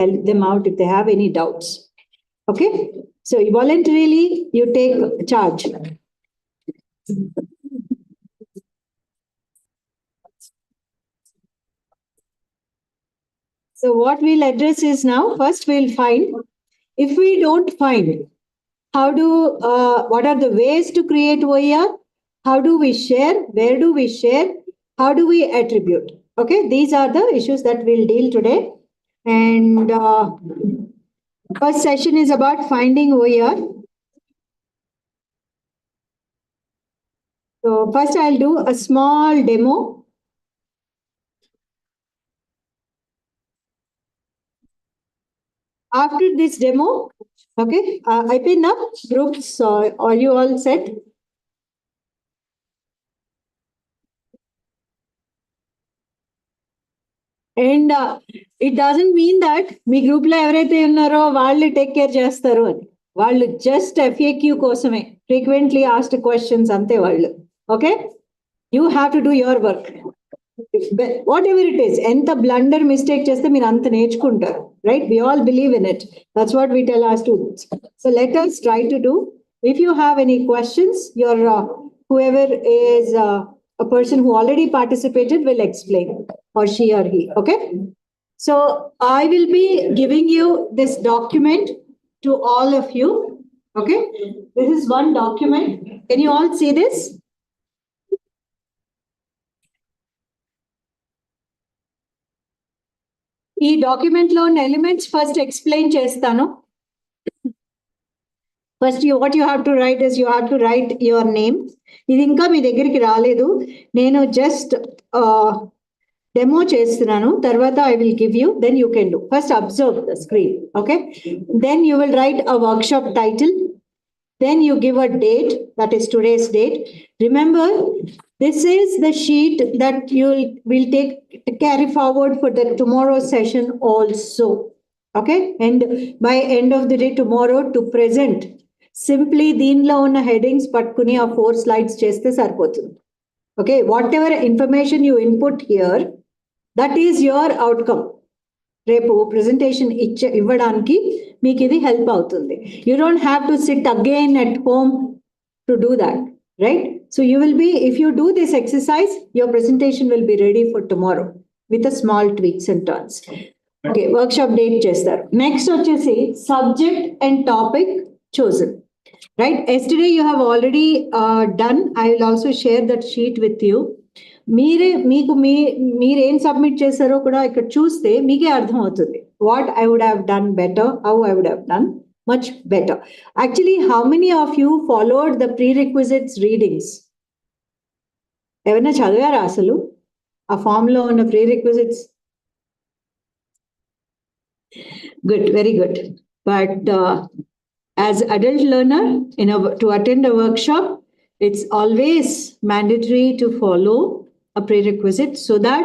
help them out if they have any doubts. Okay? So voluntarily, you take charge. So what we'll address is now, first we'll find, if we don't find, what are the ways to create OER? How do we share? Where do we share? How do we attribute? Okay, these are the issues that we'll deal today. And first session is about finding OER. So first I'll do a small demo. After this demo, okay, I pin up groups. Are you all set? And it doesn't mean that మీ group లో ఎవరైతే ఉన్నారో వాళ్ళు take care చేస్తారు అని. వాళ్ళు just FAQ కోసమే, frequently asked questions అంతే వాళ్ళు. Okay, you have to do your work. Whatever it is, ఎంత బ్లండర్ మిస్టేక్ చేస్తే మీరు అంత నేర్చుకుంటారు, right? We all believe in it. That's what we tell our students. So let us try to do. If you have any questions, your whoever is a person who already participated will explain, or she or he. Okay, so I will be giving you this document to all of you. Okay, this is one document. Can you all see this? ఈ document లో ఉన్న elements first explain చేస్తాను. First what you have to write is you have to write your name. ఇది ఇంకా మీ దగ్గరికి రాలేదు, నేను just demo చేస్తున్నాను. తర్వాత I will give you, then you can do. First observe the screen, okay? Then you will write a workshop title. Then you give a date, that is today's date. Remember, this is the sheet that you will take to carry forward for the tomorrow session also. Okay, and by end of the day tomorrow to present, simply దీనిలో ఉన్న headings పట్టుకుని ఆ 4 slides చేస్తే సరిపోతుంది. Okay, whatever information you input here, that is your outcome. రేపు presentation ఇవ్వడానికి మీకు ఇది హెల్ప్ అవుతుంది. You don't have to SIT again at home to do that, right? So you will be, if you do this exercise, your presentation will be ready for tomorrow with a small tweaks and turns. Okay, workshop date చేస్తారు. Next వచ్చేసి subject and topic chosen, right? Yesterday you have already done. I will also share that sheet with you. మీరు ఏం submit చేశారో కూడా ఇక్కడ చూస్తే మీకే అర్థం అవుతుంది. What I would have done better, how I would have done much better. Actually how many of you followed the prerequisites readings? ఎవరైనా చదివారా అసలు ఆ ఫామ్ లో ఉన్న prerequisites? Good, very good. But as adult learner, to attend a workshop, it's always mandatory to follow a prerequisite so that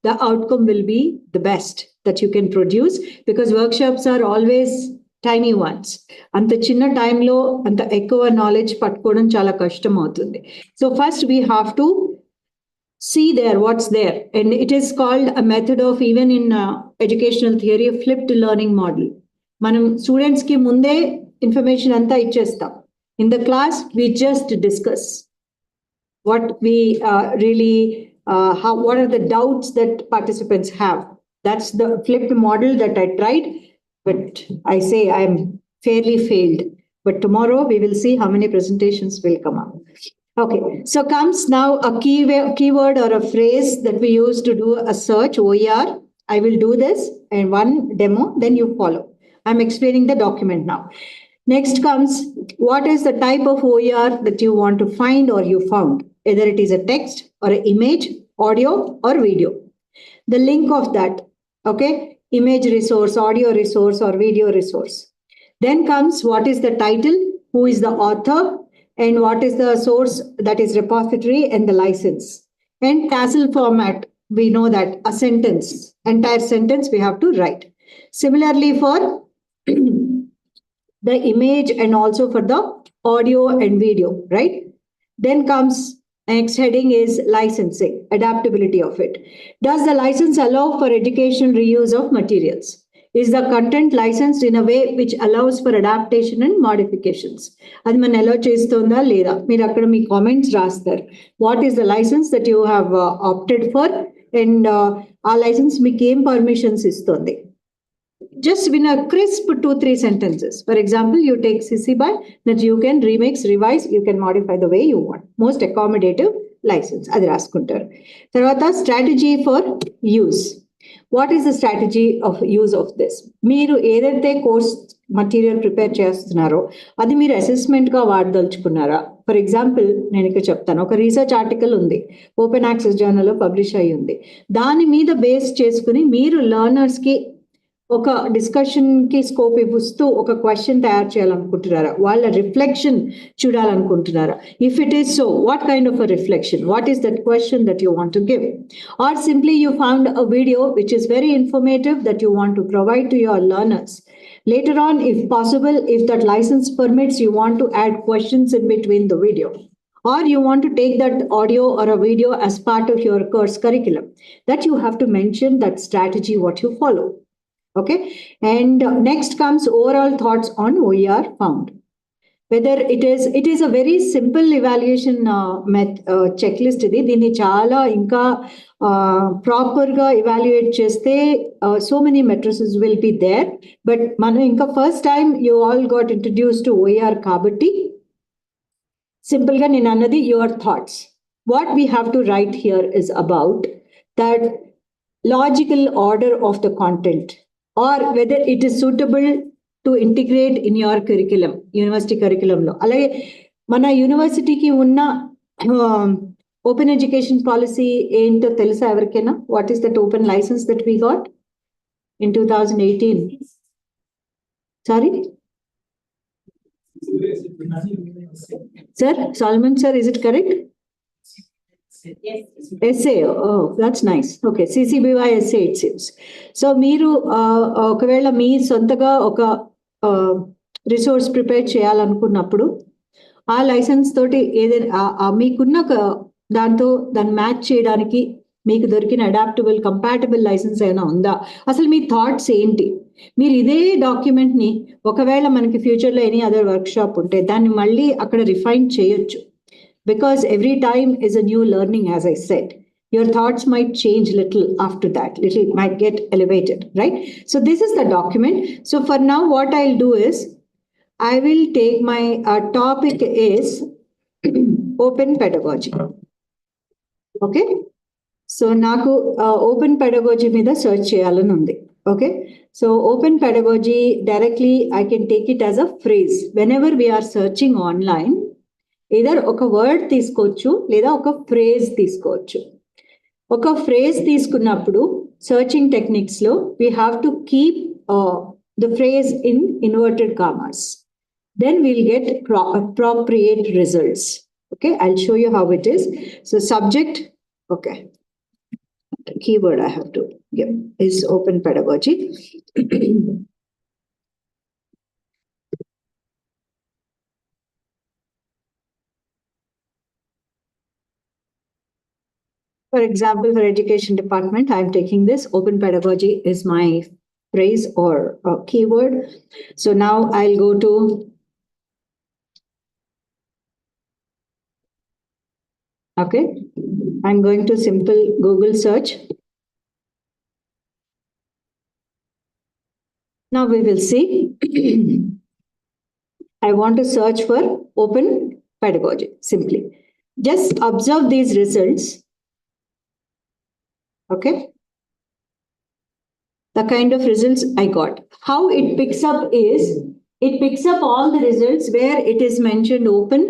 the outcome will be the best that you can produce, because workshops are always tiny ones. Anta chinna time lo anta ekkuva knowledge pattukodam chala kashtam avutundi. So first we have to see there what's there, and it is called a method of, even in educational theory, a flipped learning model. Manam students ki munde information anta ichestam. In the class we just discuss what we really what are the doubts that participants have. That's the flipped model that I tried, but I say I am fairly failed. But tomorrow we will see how many presentations will come up. Okay, so comes now a keyword or a phrase that we use to do a search, OER. I will do this and one demo, then you follow. I'm explaining the document now. Next comes, what is the type of OER that you want to find or you found? Either it is a text or an image, audio or video. The link of that, okay? Image resource, audio resource or video resource. Then comes, what is the title? Who is the author? And what is the source, that is repository, and the license. And tassel format, we know that a sentence, entire sentence we have to write. Similarly for the image and also for the audio and video, right? Then comes, next heading is licensing, adaptability of it. Does the license allow for education reuse of materials? is the content licensed in a way which allows for adaptation and modifications? అది మన ఎలా చేస్తుందా లేదా మీరు అక్కడ మీ comments రాస్తారు. What is the license that you have opted for and ఆ లైసెన్స్ మీకు ఏం పర్మిషన్స్ ఇస్తుంది? Just in a crisp 2-3 sentences. For example, you take CC BY that you can remix, revise, you can modify the way you want. Most accommodative license. Adi raskuntaru. Tarvata strategy for use. What is the strategy of use of this? Meeru edaithe course material prepare chestunnaro adi meer assessment ga vaadalchukunnara. For example, నేను ఇక్కడ చెప్తాను, ఒక research article ఉంది, open access జర్నల్లో publish అయ్యి ఉంది. దాని మీద base చేసుకుని మీరు లర్నర్స్కి ఒక డిస్కషన్కి స్కోప్ ఇస్తూ ఒక క్వశ్చన్ తయారు చేయాలనుకుంటున్నారా? వాళ్ళ రిఫ్లెక్షన్ చూడాలనుకుంటున్నారా? If it is so, what kind of a reflection? What is that question that you want to give? Or simply you found a video which is very informative that you want to provide to your learners. Later on, if possible, if that license permits, you want to add questions in between the video. Or you want to take that audio or a video as part of your course curriculum. That you have to mention that strategy, what you follow. Okay, and next comes overall thoughts on OER found. Whether it is a very simple evaluation checklist idi dini chaala inka proper ga evaluate cheste so many matrices will be there, but mana inka first time you all got introduced to OER kabatti simple ga nenu annadi your thoughts. What we have to write here is about that logical order of the content, or whether it is suitable to integrate in your curriculum, university curriculum lo. Alage mana university ki unna open education policy ento telusa evarkena? What is that open license that we got in 2018? Sorry, sir, Solomon sir, is it correct? Yes. Essay. Oh, that's nice. Okay, CCBY essay it seems. So మీరు ఒకవేళ మీ సొంతగా ఒక resource prepare చేయాలనుకున్నప్పుడు ఆ licence తోటి ఏదైనా మీకున్న దాంతో దాన్ని మ్యాచ్ చేయడానికి మీకు దొరికిన అడాప్టబుల్ కంపాటబుల్ లైసెన్స్ ఏమైనా ఉందా? అసలు మీ థాట్స్ ఏంటి? మీరు ఇదే డాక్యుమెంట్ని ఒకవేళ మనకి ఫ్యూచర్లో ఎనీ అదర్ వర్క్ షాప్ ఉంటే దాన్ని మళ్ళీ అక్కడ రిఫైన్ చేయొచ్చు. Because every time is a new learning, as I said. Your thoughts might change little after that, little might get elevated, right? So this is the document. So for now, what I'll do is, I will take my topic is open pedagogy. Okay? So naku open pedagogy mida search cheyalani undi. Okay? So open pedagogy, directly I can take it as a phrase. Whenever we are searching online, either ఒక word తీసుకోవచ్చు లేదా ఒక phrase తీసుకోవచ్చు. ఒక phrase తీసుకున్నప్పుడు searching techniques లో we have to keep the phrase in inverted commas, then will get appropriate results. Okay, I will show you how it is. So subject, okay, keyword I have to give is open pedagogy. For example, for education department, I'm taking this open pedagogy is my phrase or keyword. So now I'll go to okay. I'm going to simple Google search. Now we will see. I want to search for open pedagogy simply. Just observe these results. Okay, the kind of results I got. How it picks up is, it picks up all the results where it is mentioned open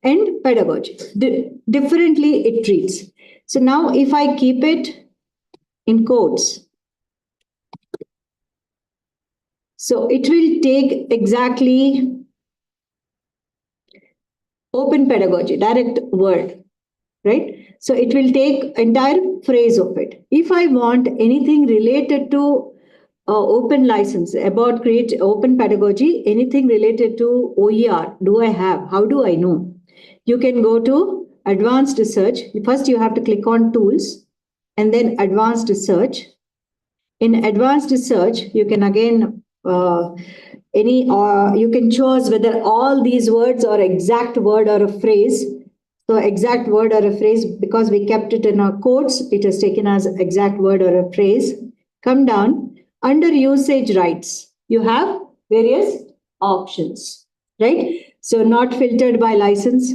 and pedagogy. Differently it treats. So now if I keep it in quotes, so it will take exactly open pedagogy, direct word, right? So it will take entire phrase of it. If I want anything related to open license, about create open pedagogy, anything related to OER, do I have? How do I know? You can go to advanced search. First, you have to click on tools and then advanced search. In advanced search, you can again you can choose whether all these words are exact word or a phrase. So exact word or a phrase, because we kept it in our quotes, it is taken as exact word or a phrase. Come down under usage rights. You have various options, right? So not filtered by license,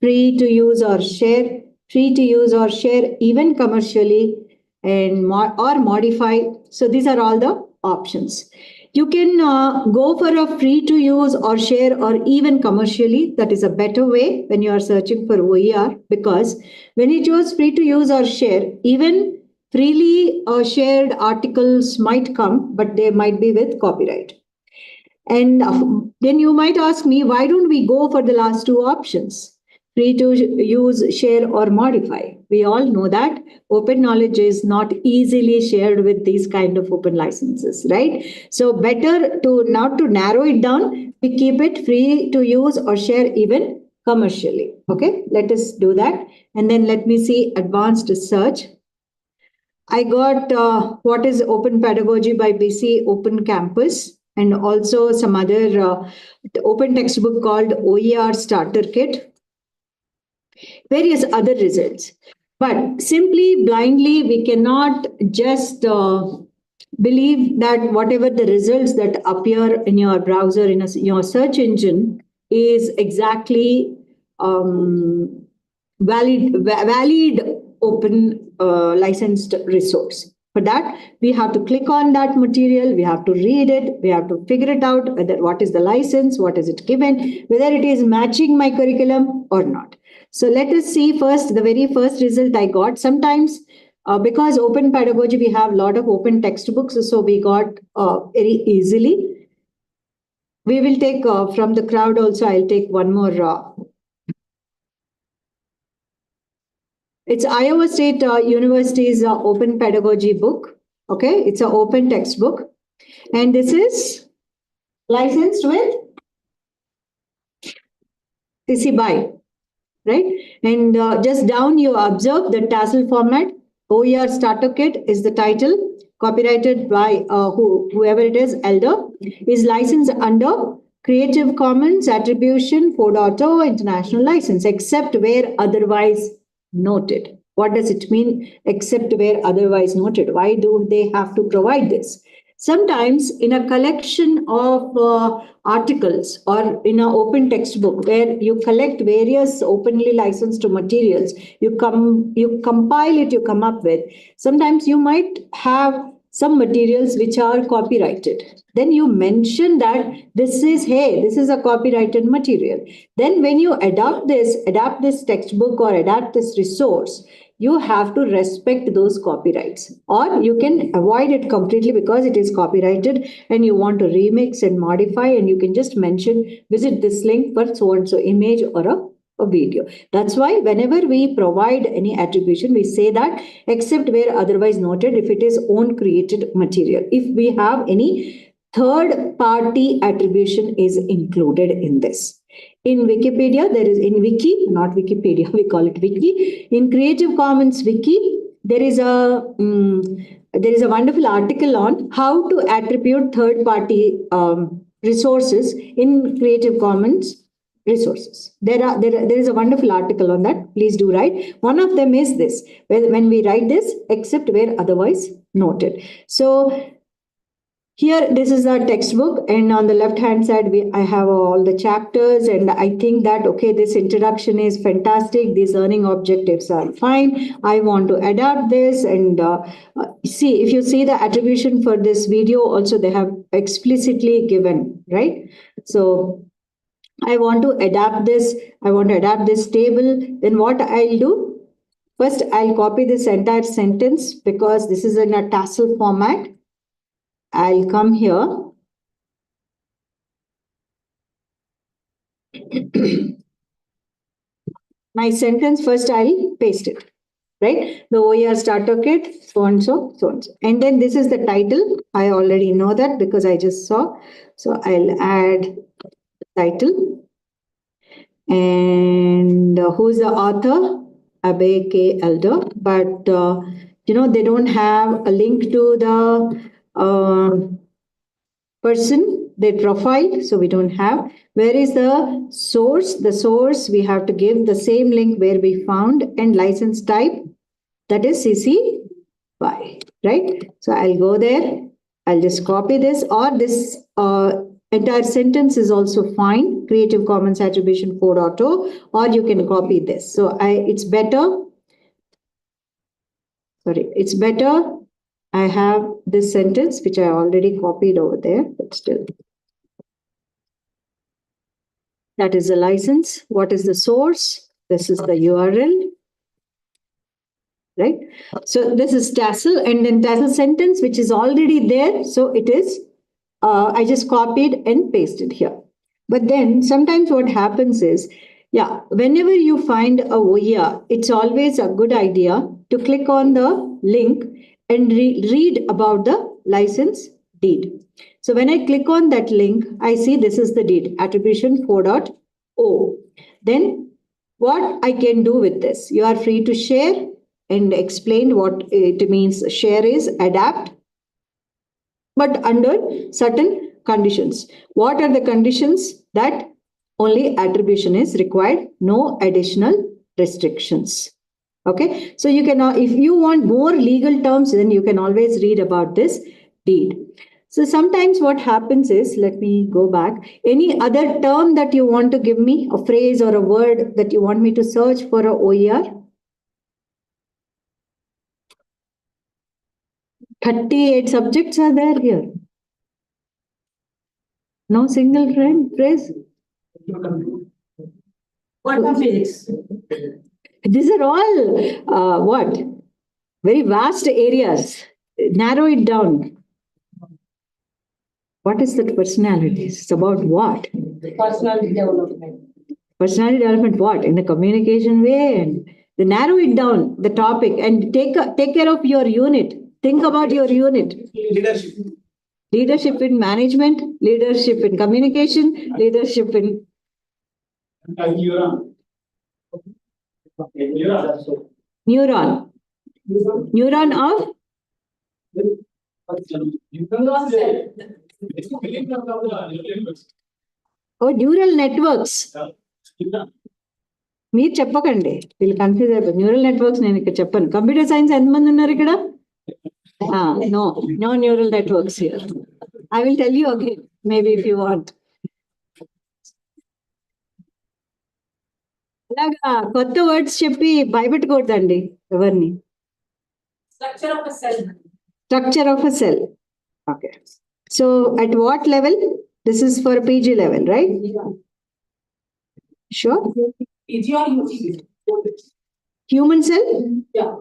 free to use or share, free to use or share even commercially, and or modify. So these are all the options. You can go for a free to use or share or even commercially. That is a better way when you are searching for OER, because when you choose free to use or share, even freely shared articles might come, but they might be with copyright. And then you might ask me, why don't we go for the last two options? Free to use, share, or modify. We all know that open knowledge is not easily shared with these kind of open licenses, right? So better to not to narrow it down, we keep it free to use or share even commercially. Okay, let us do that. And then let me see advanced search. I got What is Open Pedagogy by BC Open Campus, and also some other open textbook called OER Starter Kit, various other results. But simply blindly, we cannot just believe that whatever the results that appear in your browser, in your search engine, is exactly valid open licensed resource. For that, we have to click on that material, we have to read it, we have to figure it out whether what is the license, what is it given, whether it is matching my curriculum or not. So let us see first the very first result I got. Sometimes because open pedagogy, we have a lot of open textbooks, so we got very easily. We will take from the crowd also, I'll take one more. It's Iowa State University's open pedagogy book. Okay, it's an open textbook. And this is licensed with CC BY, right? And just down you observe the tassel format. OER Starter Kit is the title, copyrighted by whoever it is, Elder, is licensed under Creative Commons Attribution 4.0 International License, except where otherwise noted. What does it mean, except where otherwise noted? Why do they have to provide this? Sometimes in a collection of articles or in an open textbook where you collect various openly licensed materials, you compile it, you come up with. Sometimes you might have some materials which are copyrighted. Then you mention that this is a copyrighted material. Then when you adapt this textbook or adapt this resource, you have to respect those copyrights, or you can avoid it completely because it is copyrighted and you want to remix and modify, and you can just mention visit this link for so and so image or a video. That's why whenever we provide any attribution, we say that except where otherwise noted, if it is own created material, if we have any third party attribution is included in this. In Wikipedia, there is in Wiki, not Wikipedia, we call it Wiki. In Creative Commons Wiki, there is a wonderful article on how to attribute third-party resources in Creative Commons resources. There is a wonderful article on that. Please do write. One of them is this: when we write this, except where otherwise noted. So here, this is our textbook, and on the left-hand side, I have all the chapters, and I think that, okay, this introduction is fantastic. These learning objectives are fine. I want to adapt this, and see, if you see the attribution for this video, also they have explicitly given, right? So I want to adapt this. I want to adapt this table. Then what I'll do? First, I'll copy this entire sentence because this is in a tassel format. I'll come here. My sentence first, I'll paste it, right? The OER starter kit, so and so, so and so. And then this is the title. I already know that because I just saw. So I'll add title. And who's the author? Abe K. Elder. But they don't have a link to the person, their profile, so we don't have. Where is the source? The source, we have to give the same link where we found, and license type, that is CC BY, right? So I'll go there, I'll just copy this, or this entire sentence is also fine, Creative Commons Attribution 4.0, or you can copy this. So it's better I have this sentence, which I already copied over there, but still. That is the license. What is the source? This is the URL, right? So this is Tassel, and then Tassel sentence, which is already there. So it is, I just copied and pasted here. But then sometimes what happens is, whenever you find a OER, it's always a good idea to click on the link and read about the license deed. So when I click on that link, I see this is the deed, attribution 4.0. Then what I can do with this? You are free to share and explain what it means. Share is adapt, but under certain conditions. What are the conditions? That only attribution is required, no additional restrictions. Okay, so you can, if you want more legal terms, then you can always read about this deed. So sometimes what happens is, let me go back. Any other term that you want to give me, a phrase or a word that you want me to search for a OER? 38 subjects are there here. No single phrase. Quantum physics. These are all what? Very vast areas. Narrow it down. What is that personality? It's about what? Personality development. Personality development, what? In the communication way. And they narrow it down, the topic, and take care of your unit. Think about your unit. Leadership. Leadership in management, leadership in communication, leadership in... Neuron. Neuron. Neuron of? Oh, neural networks. మీరు చెప్పకండి, వీళ్ళు confuse అయిపోయి. Neural networks నేను ఇక్కడ చెప్పను. Computer science ఎంతమంది ఉన్నారు ఇక్కడ? No neural networks here. I will tell you again, maybe if you want. అలాగా కొత్త వర్డ్స్ చెప్పి భయపెట్టకూడదండి ఎవరిని. Structure of a cell. Structure of a cell. Okay. So at what level? This is for PG level, right? Sure. PG or UG? Human cell? Yeah.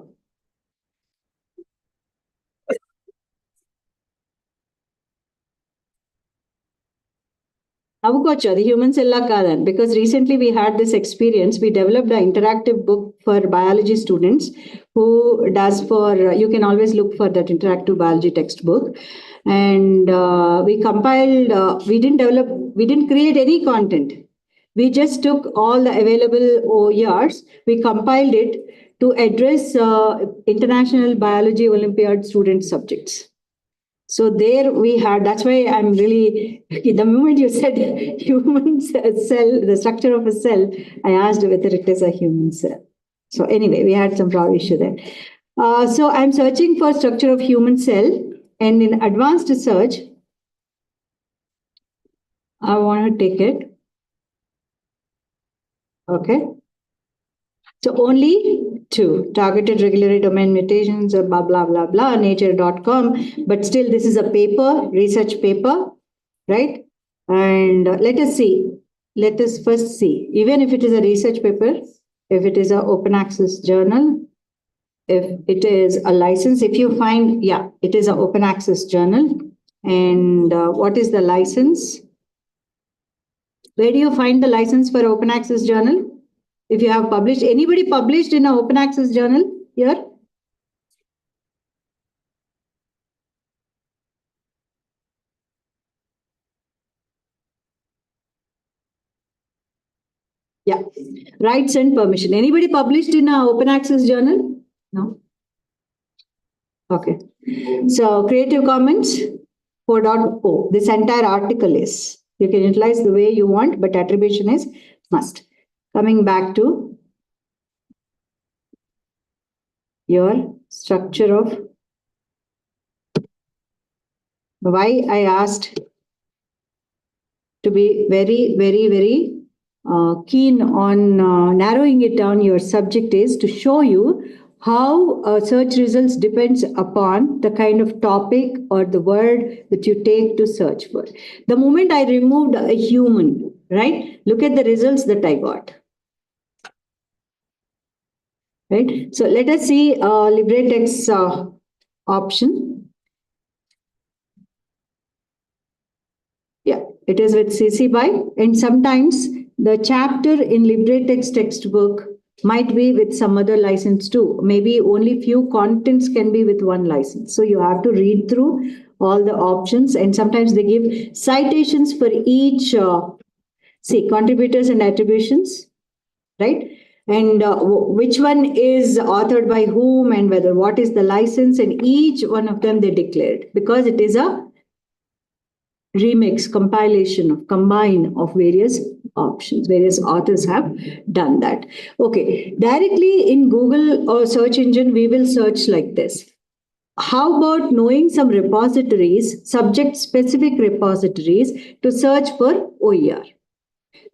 Avukkochu, the human cell la kadan, because recently we had this experience. We developed an interactive book for biology students who does for, you can always look for that interactive biology textbook. And we compiled, we didn't create any content. We just took all the available OERs, we compiled it to address International Biology Olympiad student subjects. So there we had, that's why I'm really, the moment you said human cell, the structure of a cell, I asked whether it is a human cell. So anyway, we had some problem issue there. So I'm searching for structure of human cell, and in advanced search, I want to take it. Okay. So only two, targeted regulatory domain mutations or blah, blah, blah, blah, nature.com. But still, this is a paper, research paper, right? And let us see. Let us first see, even if it is a research paper, if it is an open access journal, if it is a license, if you find, it is an open access journal. And what is the license? Where do you find the license for open access journal? If you have published, anybody published in an open access journal here? Yeah, rights and permission. Anybody published in an open access journal? No. Okay. So Creative Commons 4.0. This entire article is. You can utilize the way you want, but attribution is must. Coming back to your structure of why I asked to be very keen on narrowing it down. Your subject is to show you how search results depends upon the kind of topic or the word that you take to search for. The moment I removed a human, right? Look at the results that I got. Right. So let us see LibreText option. Yeah, it is with CC BY, and sometimes the chapter in LibreText textbook might be with some other license too. Maybe only few contents can be with one license. So you have to read through all the options, and sometimes they give citations for each, see, contributors and attributions, right? And which one is authored by whom and whether what is the license, and each one of them they declared, because it is a remix, compilation of combine of various options. Various authors have done that. Okay, directly in Google or search engine, we will search like this. How about knowing some repositories, subject specific repositories to search for OER?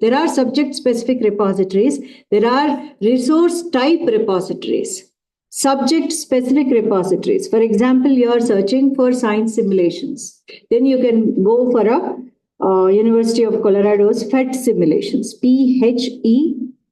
There are subject specific repositories. There are resource type repositories, subject specific repositories. For example, you are searching for science simulations. Then you can go for a University of Colorado's PhET simulations, PhET,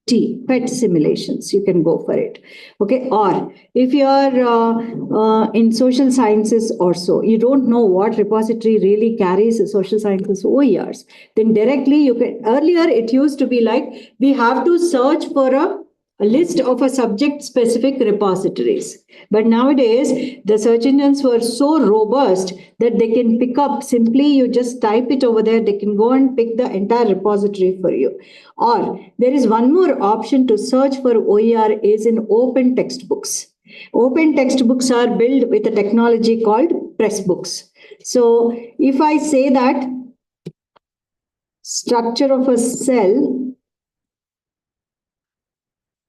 PhET simulations. You can go for it. Okay. Or if you are in social sciences or so, you don't know what repository really carries social sciences OERs, then directly you can, earlier it used to be like we have to search for a list of a subject specific repositories. But nowadays, the search engines were so robust that they can pick up, simply you just type it over there, they can go and pick the entire repository for you. Or there is one more option to search for OER is in open textbooks. Open textbooks are built with a technology called Pressbooks. So if I say that structure of a cell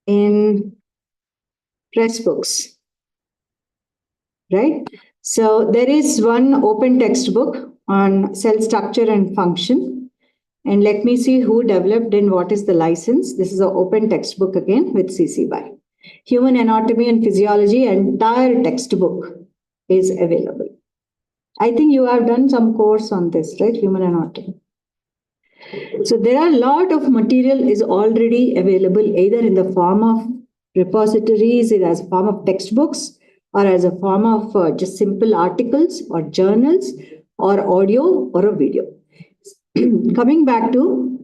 in Pressbooks, right? So there is one open textbook on cell structure and function. And let me see who developed and what is the license. This is an open textbook again with CC BY. Human Anatomy and Physiology, entire textbook is available. I think you have done some course on this, right? Human Anatomy. So there are a lot of material is already available either in the form of repositories, as a form of textbooks, or as a form of just simple articles or journals or audio or a video. Coming back to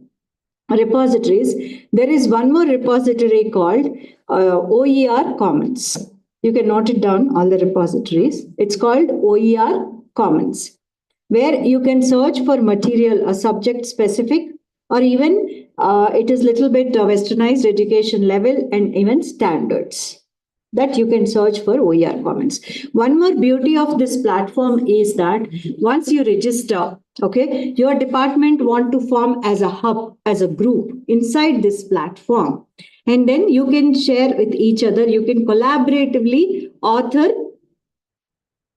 repositories, there is one more repository called OER Commons. You can note it down, all the repositories. It's called OER Commons, where you can search for material, a subject specific, or even it is little bit westernized education level and even standards that you can search for OER Commons. One more beauty of this platform is that once you register, okay, your department want to form as a hub, as a group inside this platform. And then you can share with each other, you can collaboratively author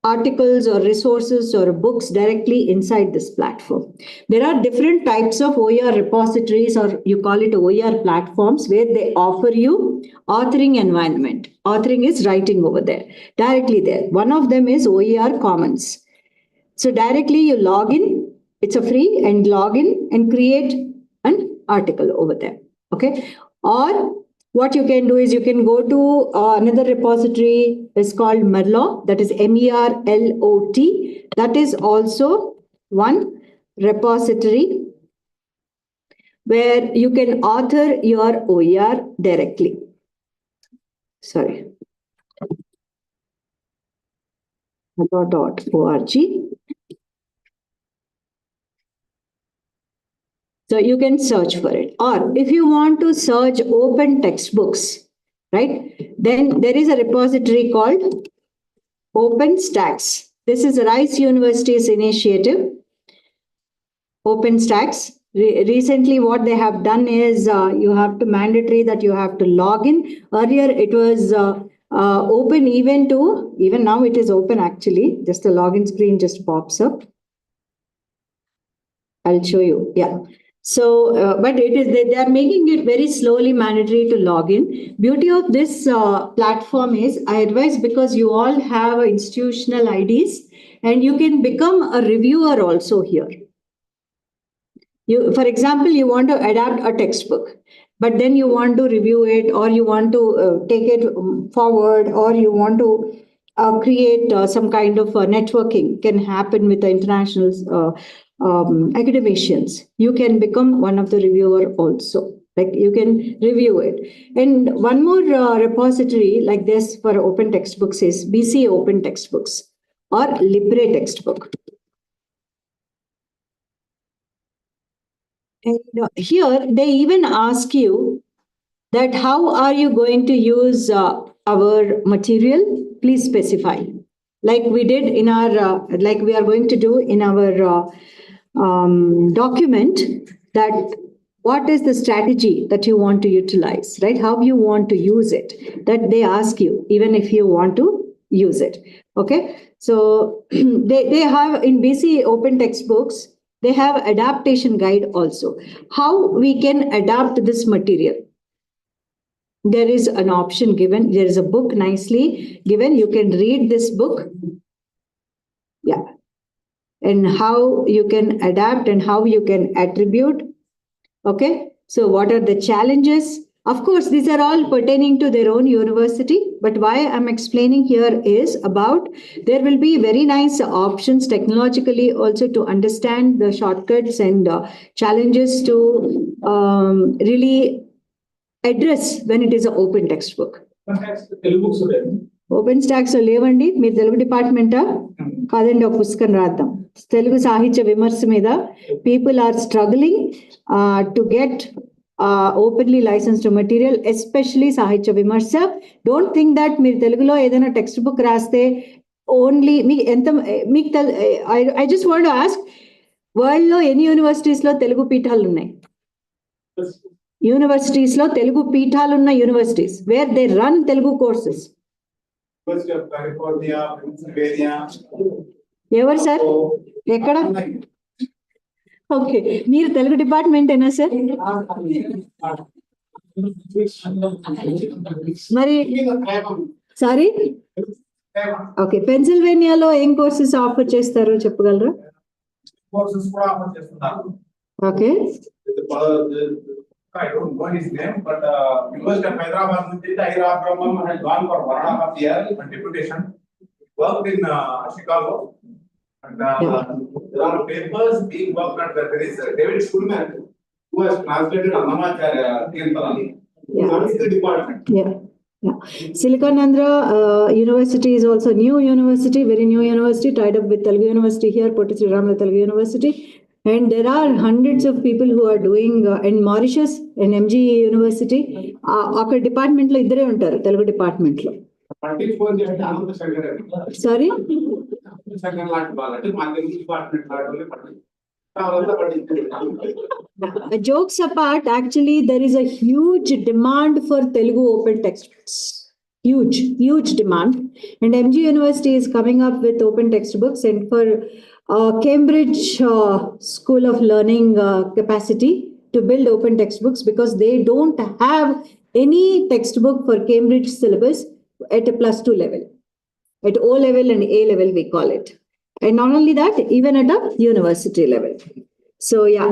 articles or resources or books directly inside this platform. There are different types of OER repositories, or you call it OER platforms, where they offer you authoring environment. Authoring is writing over there, directly there. One of them is OER Commons. So directly you log in, it's a free, and log in and create an article over there. Okay. Or what you can do is you can go to another repository is called Merlot, that is MERLOT. That is also one repository where you can author your OER directly. Sorry. Merlot.org. So you can search for it. Or if you want to search open textbooks, right, then there is a repository called OpenStax. This is Rice University's initiative. OpenStax. Recently, what they have done is you have to mandatory that you have to log in. Earlier, it was open even now it is open actually. Just the login screen just pops up. I'll show you. Yeah. So, but they are making it very slowly mandatory to log in. Beauty of this platform is, I advise because you all have institutional IDs and you can become a reviewer also here. For example, you want to adapt a textbook, but then you want to review it, or you want to take it forward, or you want to create some kind of networking can happen with the international academicians. You can become one of the reviewer also. Like you can review it. And one more repository like this for open textbooks is BC Open Textbooks or Libre Textbook. And here they even ask you that how are you going to use our material? Please specify. Like we did in our, like we are going to do in our document, that what is the strategy that you want to utilize, right? How you want to use it, that they ask you, even if you want to use it. Okay. So they have in BC Open Textbooks, they have adaptation guide also. How we can adapt this material. There is an option given. There is a book nicely given. You can read this book. Yeah. And how you can adapt and how you can attribute. Okay. So what are the challenges? Of course, these are all pertaining to their own university. But why I'm explaining here is about there will be very nice options technologically also to understand the shortcuts and challenges to really address when it is an open textbook. Open stocks లేవండి. మీరు తెలుగు డిపార్ట్మెంటా? కాదండి, ఒక పుస్తకం రాద్దాం. తెలుగు సాహిత్య విమర్శ మీద people are struggling to get openly licensed material, especially సాహిత్య విమర్శ. డోంట్ థింక్ దట్ మీరు తెలుగులో ఏదైనా టెక్స్ట్ బుక్ రాస్తే ఓన్లీ మీకు ఎంత మీకు I just want to ask, వరల్డ్లో ఎన్ని యూనివర్సిటీస్లో తెలుగు పీఠాలు ఉన్నాయి? యూనివర్సిటీస్లో తెలుగు పీఠాలు ఉన్న universities where they run Telugu courses. ఎవరు సార్? ఎక్కడ? ఓకే, మీరు తెలుగు డిపార్ట్మెంట్ ఏనా సార్? మరి సారీ, ఓకే, పెన్సిల్వేనియాలో ఏం కోర్సెస్ ఆఫర్ చేస్తారు చెప్పగలరా? Okay, I don't know his name, but University of Hyderabad, Ira Brahman had gone for 1.5 years on deputation, worked in Chicago, and there are papers being worked on. There is David Schulman, who has translated Annamacharya Kirtanani. What is the department? Yeah. Yeah. Silicon University is also new university, very new university, tied up with Telugu University here, Potti Sri Ramala Telugu University. And there are hundreds of people who are doing in Mauritius and MG University. Our department lo iddare untaru, Telugu department lo. Sorry? Jokes apart, actually there is a huge demand for Telugu open textbooks. Huge demand. And MG University is coming up with open textbooks, and for Cambridge School of Learning capacity to build open textbooks, because they don't have any textbook for Cambridge syllabus at a +2 level, at O level and A level we call it. And not only that, even at a university level. So yeah,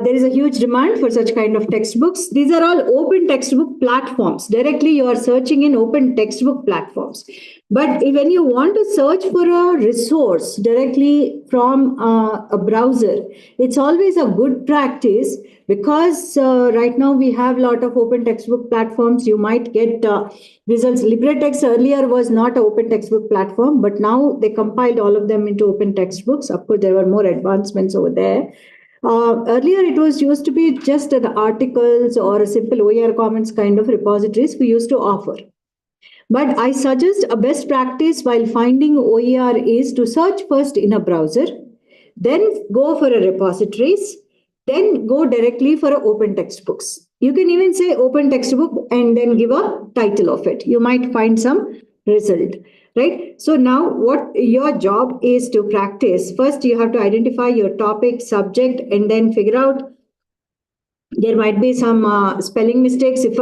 there is a huge demand for such kind of textbooks. These are all open textbook platforms. Directly you are searching in open textbook platforms. But when you want to search for a resource directly from a browser, it's always a good practice, because right now we have a lot of open textbook platforms. You might get results. LibreText earlier was not an open textbook platform, but now they compiled all of them into open textbooks. Of course, there were more advancements over there. Earlier, it was used to be just an articles or a simple OER comments kind of repositories we used to offer. But I suggest a best practice while finding OER is to search first in a browser, then go for a repositories, then go directly for a open textbooks. You can even say open textbook and then give a title of it. You might find some result, right? So now what your job is to practice. First, you have to identify your topic, subject, and then figure out. There might be some spelling mistakes. If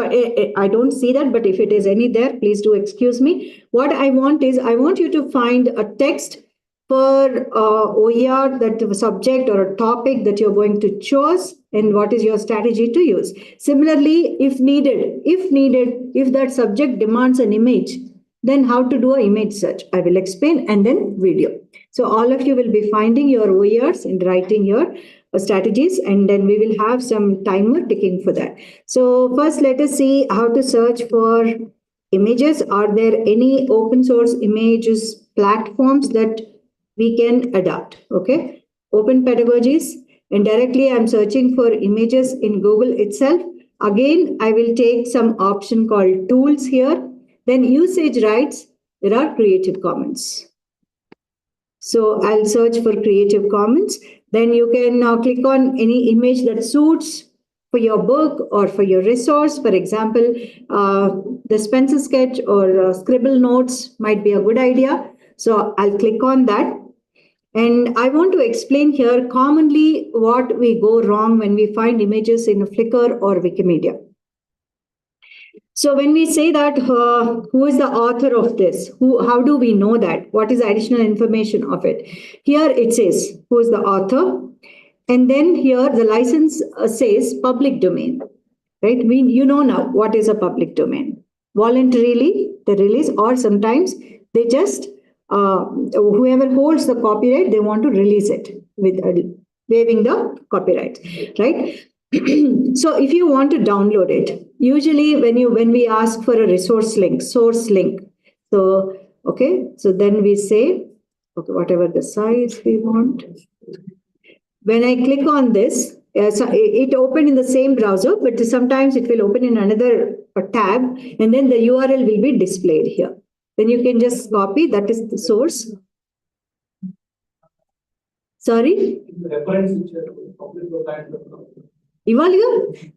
I don't see that, but if it is any there, please do excuse me. What I want is I want you to find a text for OER, that the subject or a topic that you're going to choose, and what is your strategy to use. Similarly, if that subject demands an image, then how to do an image search. I will explain, and then video. So all of you will be finding your OERs and writing your strategies, and then we will have some timer ticking for that. So first, let us see how to search for images. Are there any open source images platforms that we can adopt? Okay, open pedagogies, and directly I'm searching for images in Google itself. Again, I will take some option called tools here. Then usage rights, there are Creative Commons. So I'll search for Creative Commons. Then you can now click on any image that suits for your book or for your resource. For example, the Spencer sketch or scribble notes might be a good idea. So I'll click on that. And I want to explain here commonly what we go wrong when we find images in Flickr or Wikimedia. So when we say that who is the author of this, how do we know that? What is the additional information of it? Here it says who is the author, and then here the license says public domain, right? You know now what is a public domain. Voluntarily they release, or sometimes they just whoever holds the copyright, they want to release it with waiving the copyright, right? So if you want to download it, usually when we ask for a resource link, source link, so okay, so then we say okay, whatever the size we want. When I click on this, so it opened in the same browser, but sometimes it will open in another tab, and then the URL will be displayed here. Then you can just copy, that is the source. Sorry? Evaluate.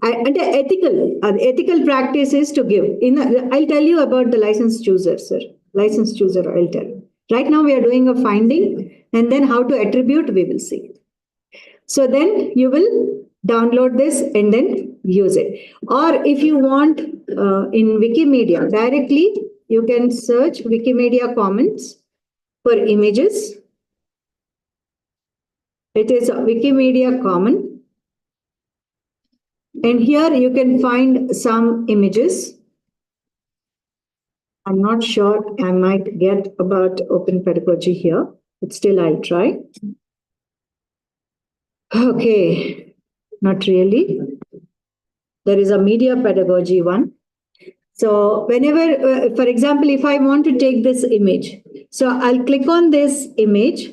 And the ethical practice is to give. I'll tell you about the license chooser, sir. License chooser, I'll tell you. Right now we are doing a finding, and then how to attribute, we will see. So then you will download this and then use it. Or if you want in Wikimedia, directly you can search Wikimedia Commons for images. It is a Wikimedia Common. And here you can find some images. I'm not sure, I might get about open pedagogy here, but still I'll try. Okay, not really. There is a media pedagogy one. So whenever, for example, if I want to take this image, so I'll click on this image,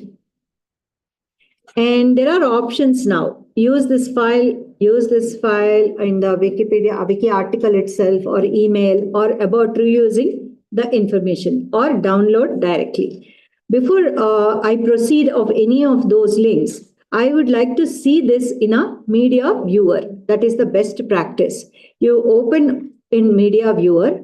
and there are options now. Use this file in the Wikipedia wiki article itself, or email, or about reusing the information, or download directly. Before I proceed of any of those links, I would like to see this in a media viewer. That is the best practice. You open in media viewer,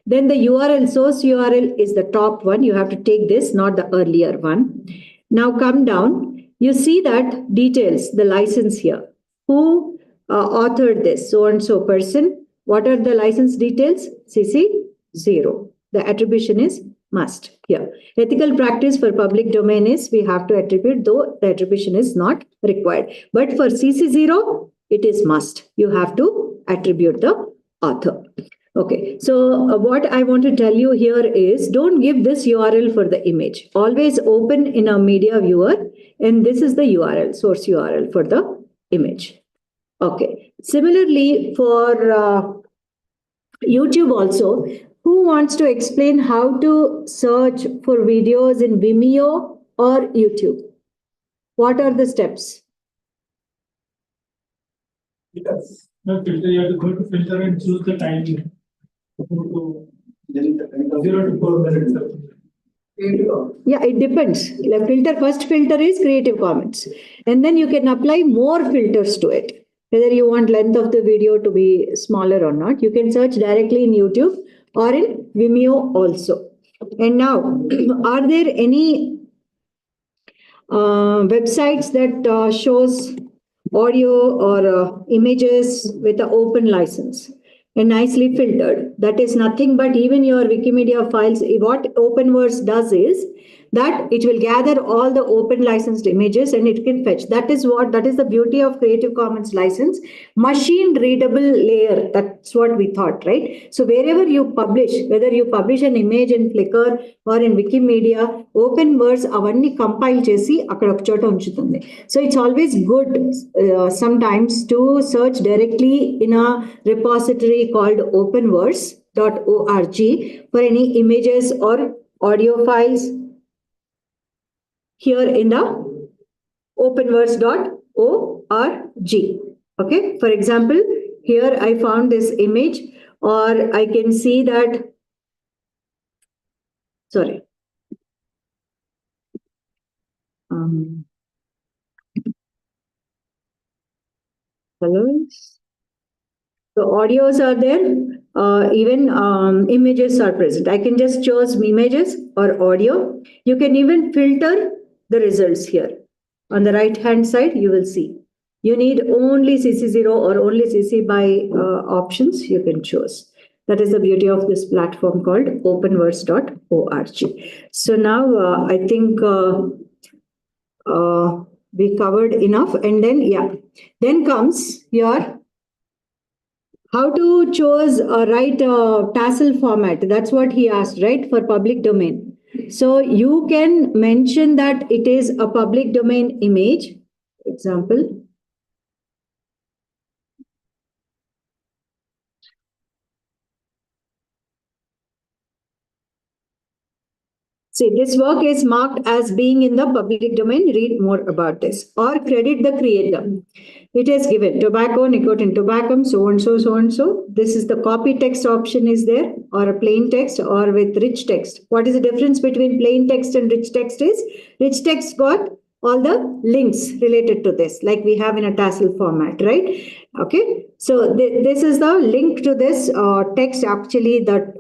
then the URL, source URL is the top one. You have to take this, not the earlier one. Now come down. You see that details, the license here. Who authored this? So and so person. What are the license details? CC 0. The attribution is must here. Ethical practice for public domain is we have to attribute, though the attribution is not required. But for CC 0, it is must. You have to attribute the author. Okay, so what I want to tell you here is don't give this URL for the image. Always open in a media viewer, and this is the URL, source URL for the image. Okay, similarly for YouTube also, who wants to explain how to search for videos in Vimeo or YouTube? What are the steps? Yes. No filter, you have to go to filter and choose the timing. 0 to 4 minutes. Yeah, it depends. The first filter is Creative Commons. And then you can apply more filters to it. Whether you want length of the video to be smaller or not, you can search directly in YouTube or in Vimeo also. And now, are there any websites that shows audio or images with an open license and nicely filtered? That is nothing but even your Wikimedia files. What OpenVerse does is that it will gather all the open licensed images and it can fetch. That is the beauty of Creative Commons license. Machine readable layer. That's what we thought, right? So wherever you publish, whether you publish an image in Flickr or in Wikimedia, OpenVerse avanni compile chesi akkada oka chota unchutundi. So it's always good sometimes to search directly in a repository called openverse.org for any images or audio files here in the openverse.org. Okay, for example, here I found this image, or I can see that, sorry. Colors. So audios are there, even images are present. I can just choose images or audio. You can even filter the results here. On the right hand side, you will see. You need only CC0 or only CC by options you can choose. That is the beauty of this platform called openverse.org. So now I think we covered enough. And then, then comes your how to choose write tassel format. That's what he asked, right? For public domain. So you can mention that it is a public domain image. Example. See, this work is marked as being in the public domain. Read more about this. Or credit the creator. It is given tobacco, nicotine, tobacco, so and so, so and so. This is the copy text option is there, or a plain text, or with rich text. What is the difference between plain text and rich text is rich text got all the links related to this, like we have in a tassel format, right? Okay, so this is the link to this text, actually the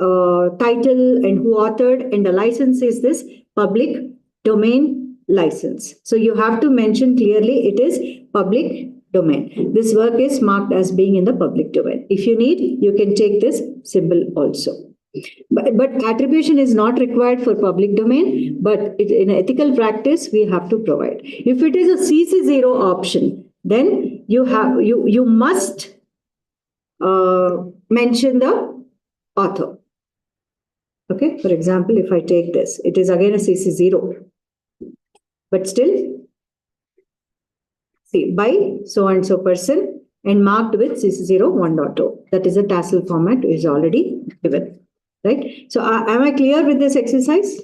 title and who authored, and the license is this public domain license. So you have to mention clearly it is public domain. This work is marked as being in the public domain. If you need, you can take this symbol also. But attribution is not required for public domain, but in ethical practice, we have to provide. If it is a CC0 option, then you must mention the author. Okay, for example, if I take this, it is again a CC0, but still, see, by so and so person and marked with CC0 1.0. That is a tassel format is already given. Right. So am I clear with this exercise?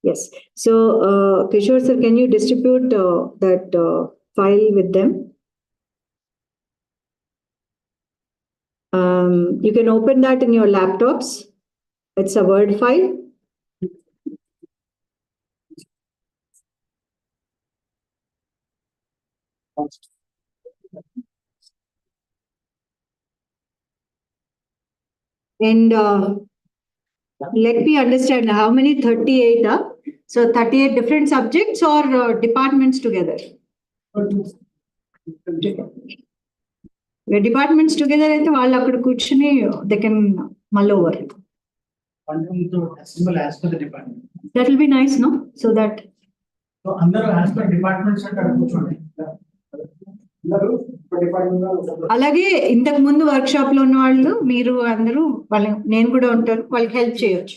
Yes. So Kishore sir, can you distribute that file with them? You can open that in your laptops. It's a Word file. And let me understand how many 38 are. So 38 different subjects or departments together? The departments together, they can mull over. As per the department. That will be nice, no? So that. So under as per departments అలాగే ఇంతకు ముందు work shop లో ఉన్న వాళ్ళు మీరు అందరూ వాళ్ళు నేను కూడా ఉంటాను వాళ్ళకి హెల్ప్ చేయొచ్చు.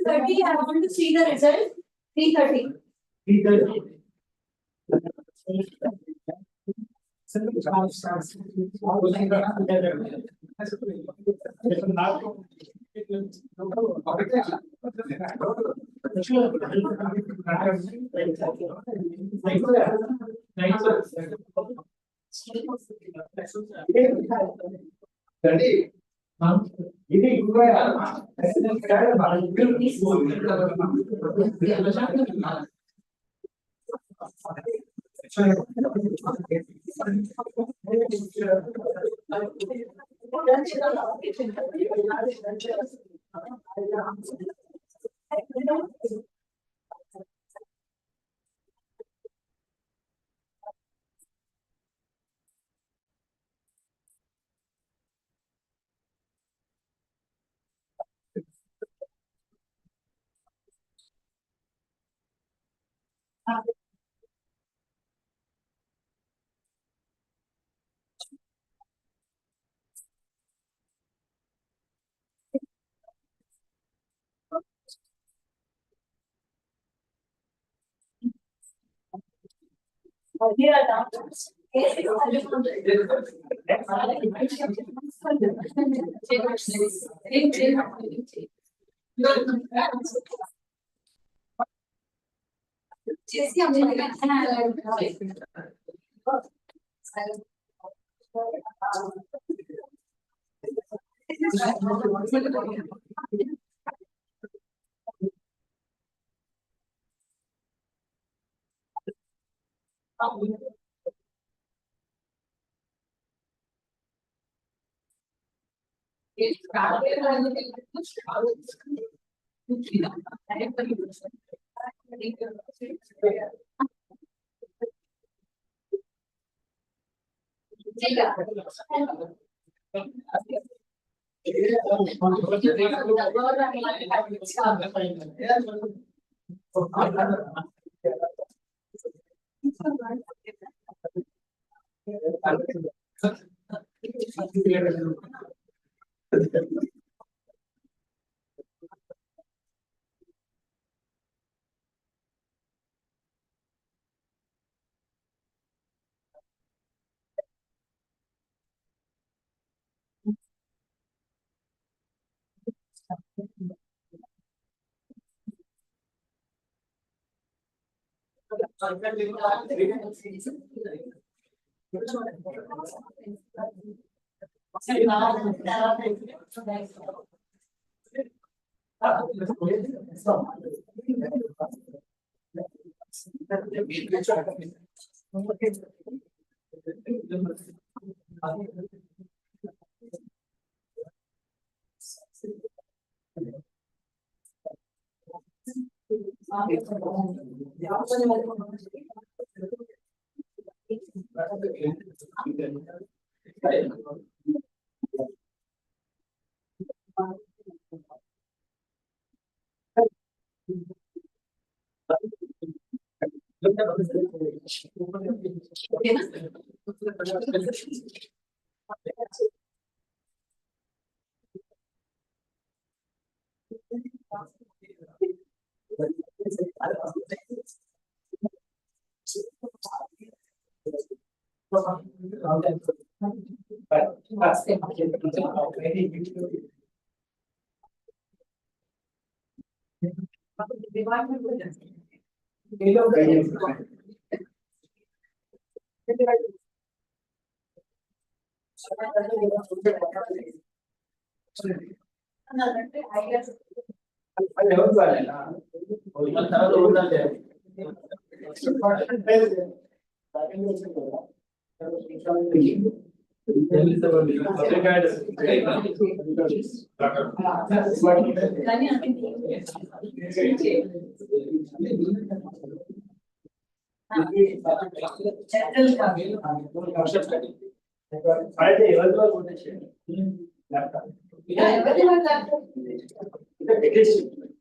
Thirty. I want to see the result. 3:30. Here are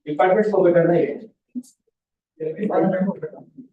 department को करना है department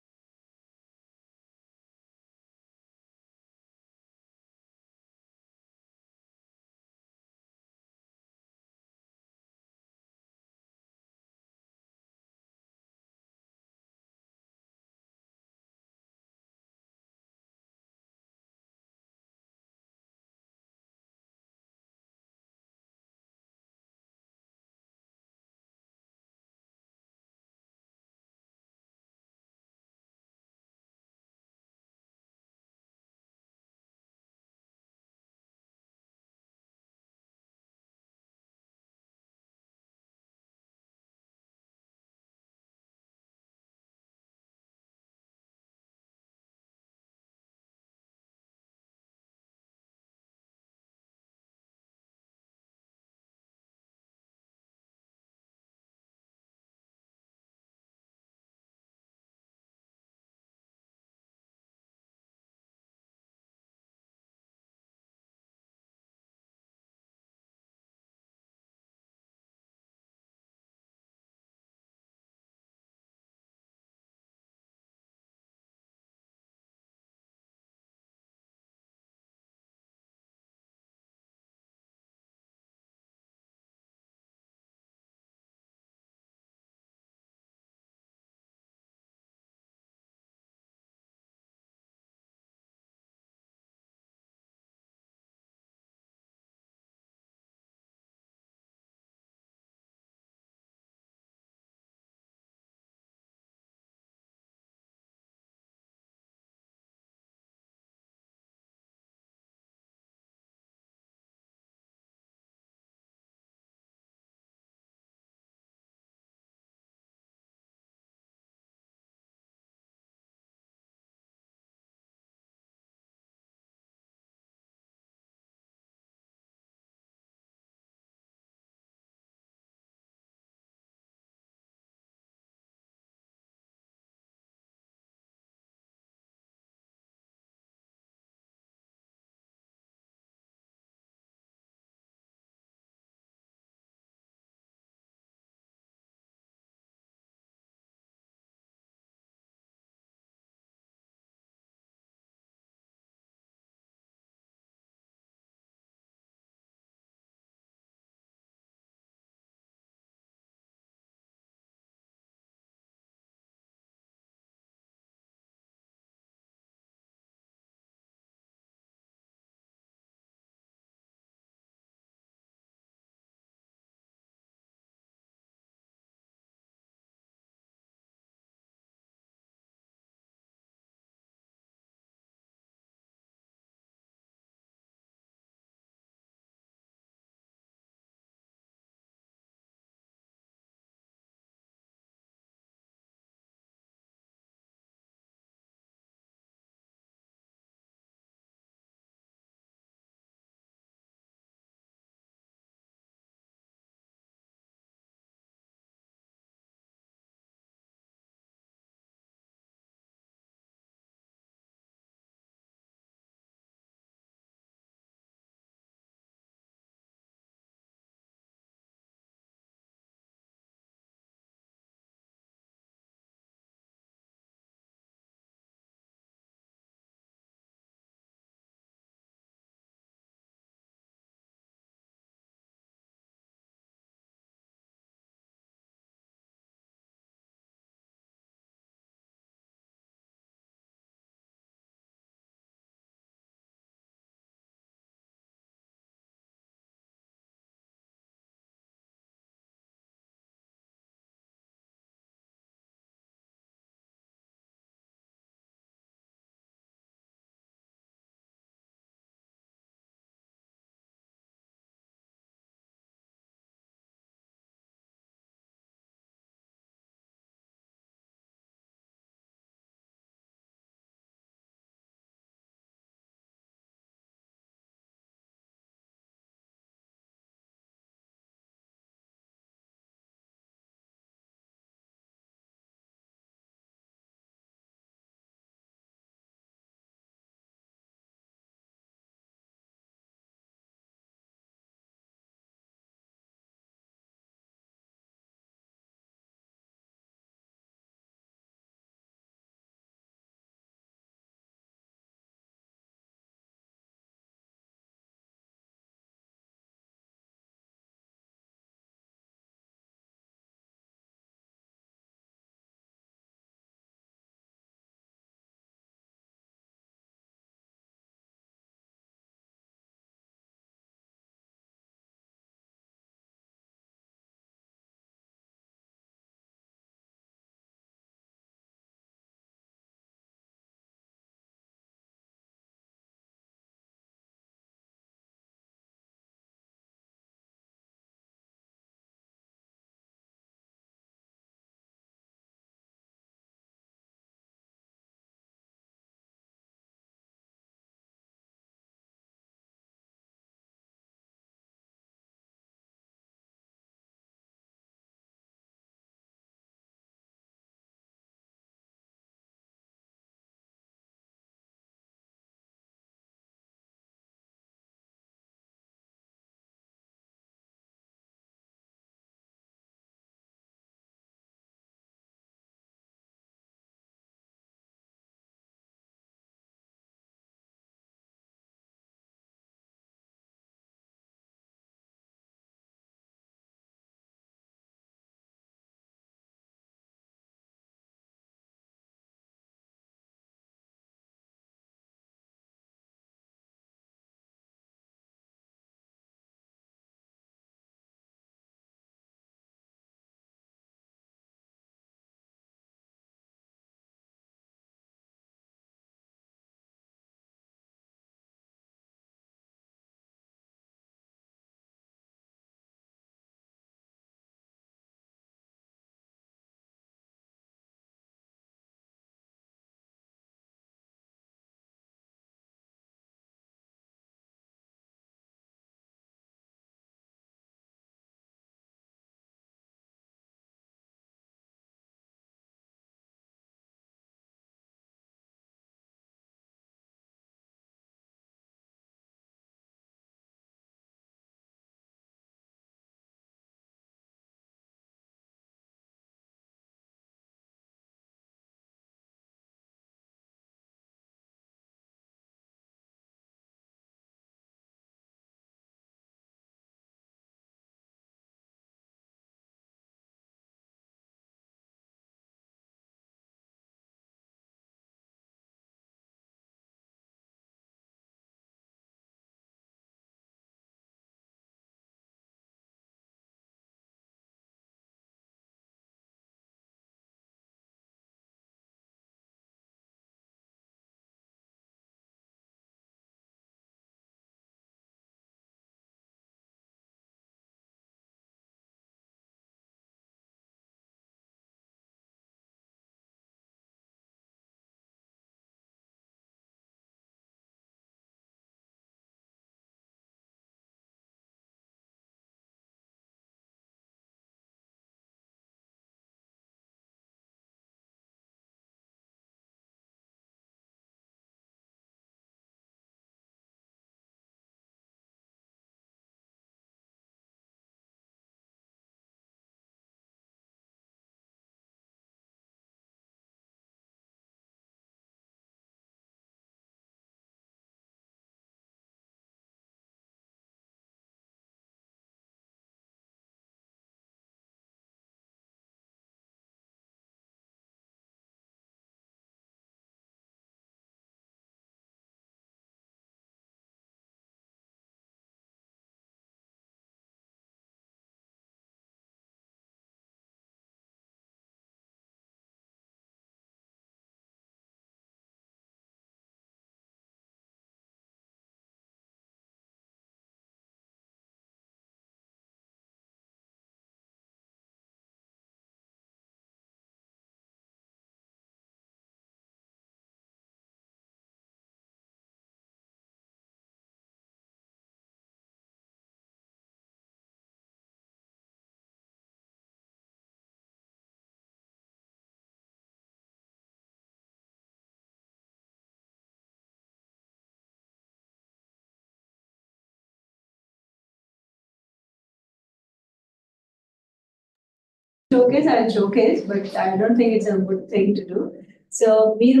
showcase, I'll showcase, but I don't think it's a good thing to do. So మీరు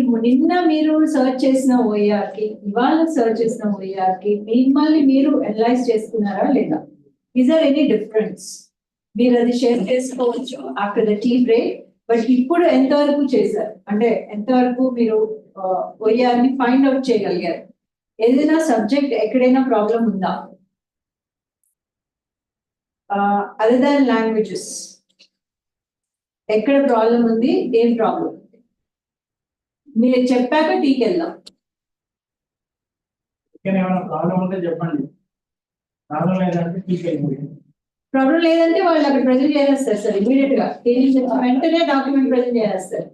search చేసిన OER కి ఇవాళ search చేసిన OER కి మిమ్మల్ని మీరు అనలైజ్ చేసుకున్నారా లేదా? Is there any difference? మీరు అది షేర్ చేసుకోవచ్చు after the tea break. But ఇప్పుడు ఎంతవరకు చేశారు అంటే ఎంతవరకు మీరు OER ని ఫైండ్ అవుట్ చేయగలిగారు? ఏదైనా సబ్జెక్ట్ ఎక్కడైనా ప్రాబ్లం ఉందా? అదర్ దాన్ లాంగ్వేజెస్ ఎక్కడ ప్రాబ్లం ఉంది, ఏం ప్రాబ్లం? మీరు చెప్పాక టీకి వెళ్దాం. ప్రాబ్లం ఉంటే చెప్పండి, ప్రాబ్లం లేదంటే టీకి వెళ్ళిపోయింది. ప్రాబ్లం లేదంటే వాళ్ళు అక్కడ ప్రజెంట్ చేసేస్తారు సార్, ఇమీడియట్ గా వెంటనే డాక్యుమెంట్ ప్రజెంట్ చేస్తారు.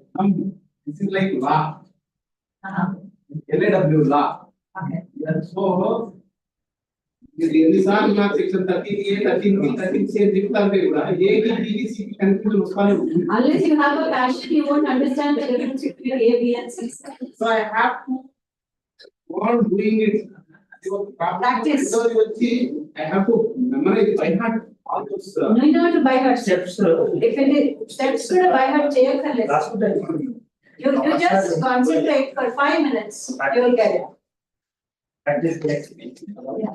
This is like law. LAW law. So ఎన్నిసార్లు నా సెక్షన్ 13A 13B 13C చెప్తాంటే కూడా A కి B కి C కి కన్ఫ్యూజన్ వస్తానే ఉంటుంది. Unless you have a passion, you won't understand the difference between A, B and C. So I have to go on doing it. Practice. I have to memorize by heart all those No, you have to by heart steps. If it is steps to by heart, you just concentrate for 5 minutes. You will get it. Practice Yeah.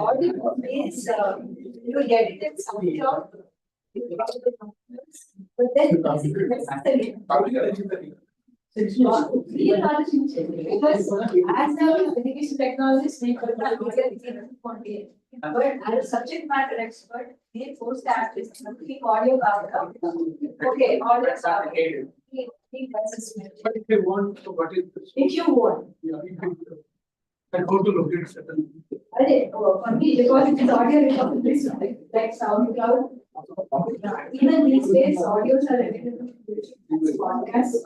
Audio is you get it in SoundCloud, but then because as a education technologist, but as a subject matter expert, they force that is keep audio background. Okay, audio background. But if you want, so what is this? If you want. And how to locate certain. For me, because it is audio recording, like SoundCloud. Even these days, audios are available as podcasts.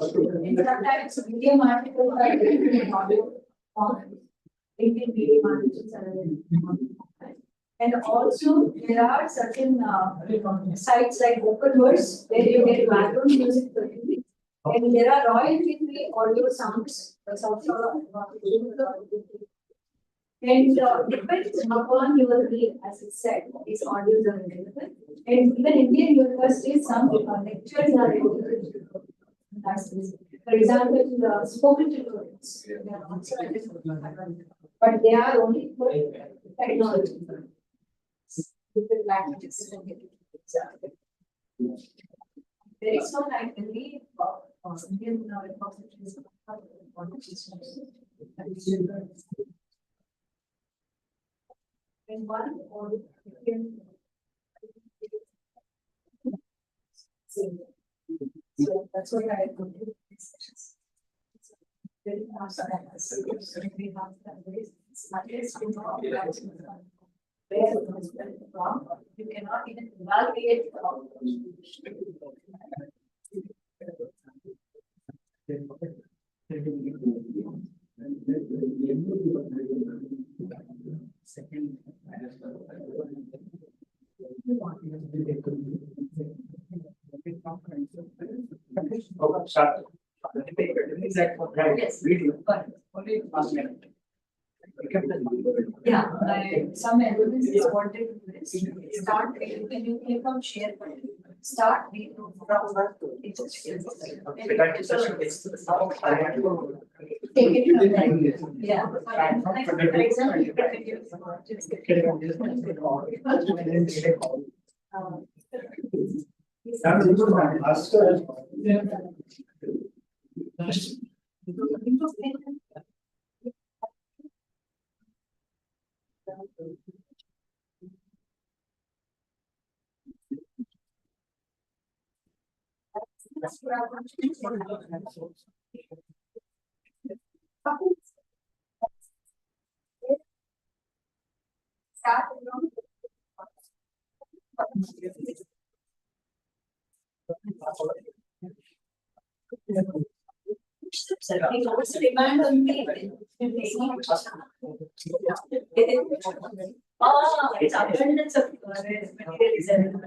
And sometimes medium articles are available in audio form. LinkedIn medium articles are available. And also, there are certain sites like OpenVerse where you get background music for free. And there are royalty-free audio sounds. And depends upon your need, as it said, these audios are available. And even Indian universities, some lectures are available. For example, spoken tutorials, they are also available, but they are only for technology. Different languages. There is no time to read Indian repositories. And one or so that's what I go to these sessions. Very fast. We have that ways. Where it was wrong, you cannot even evaluate the Second. Start. Yes. Video. But Only last minute. yeah, some elements is wanted to start when you click on share button. Start from take it from there. Yeah. For example, you can that's what I want to do. Start what's the demand on me? It's abundance of material is available.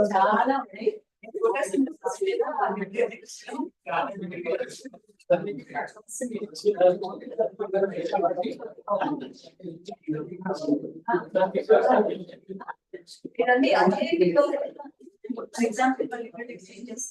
చాలా ఉన్నాయి. ఇదండి అదే example exchanges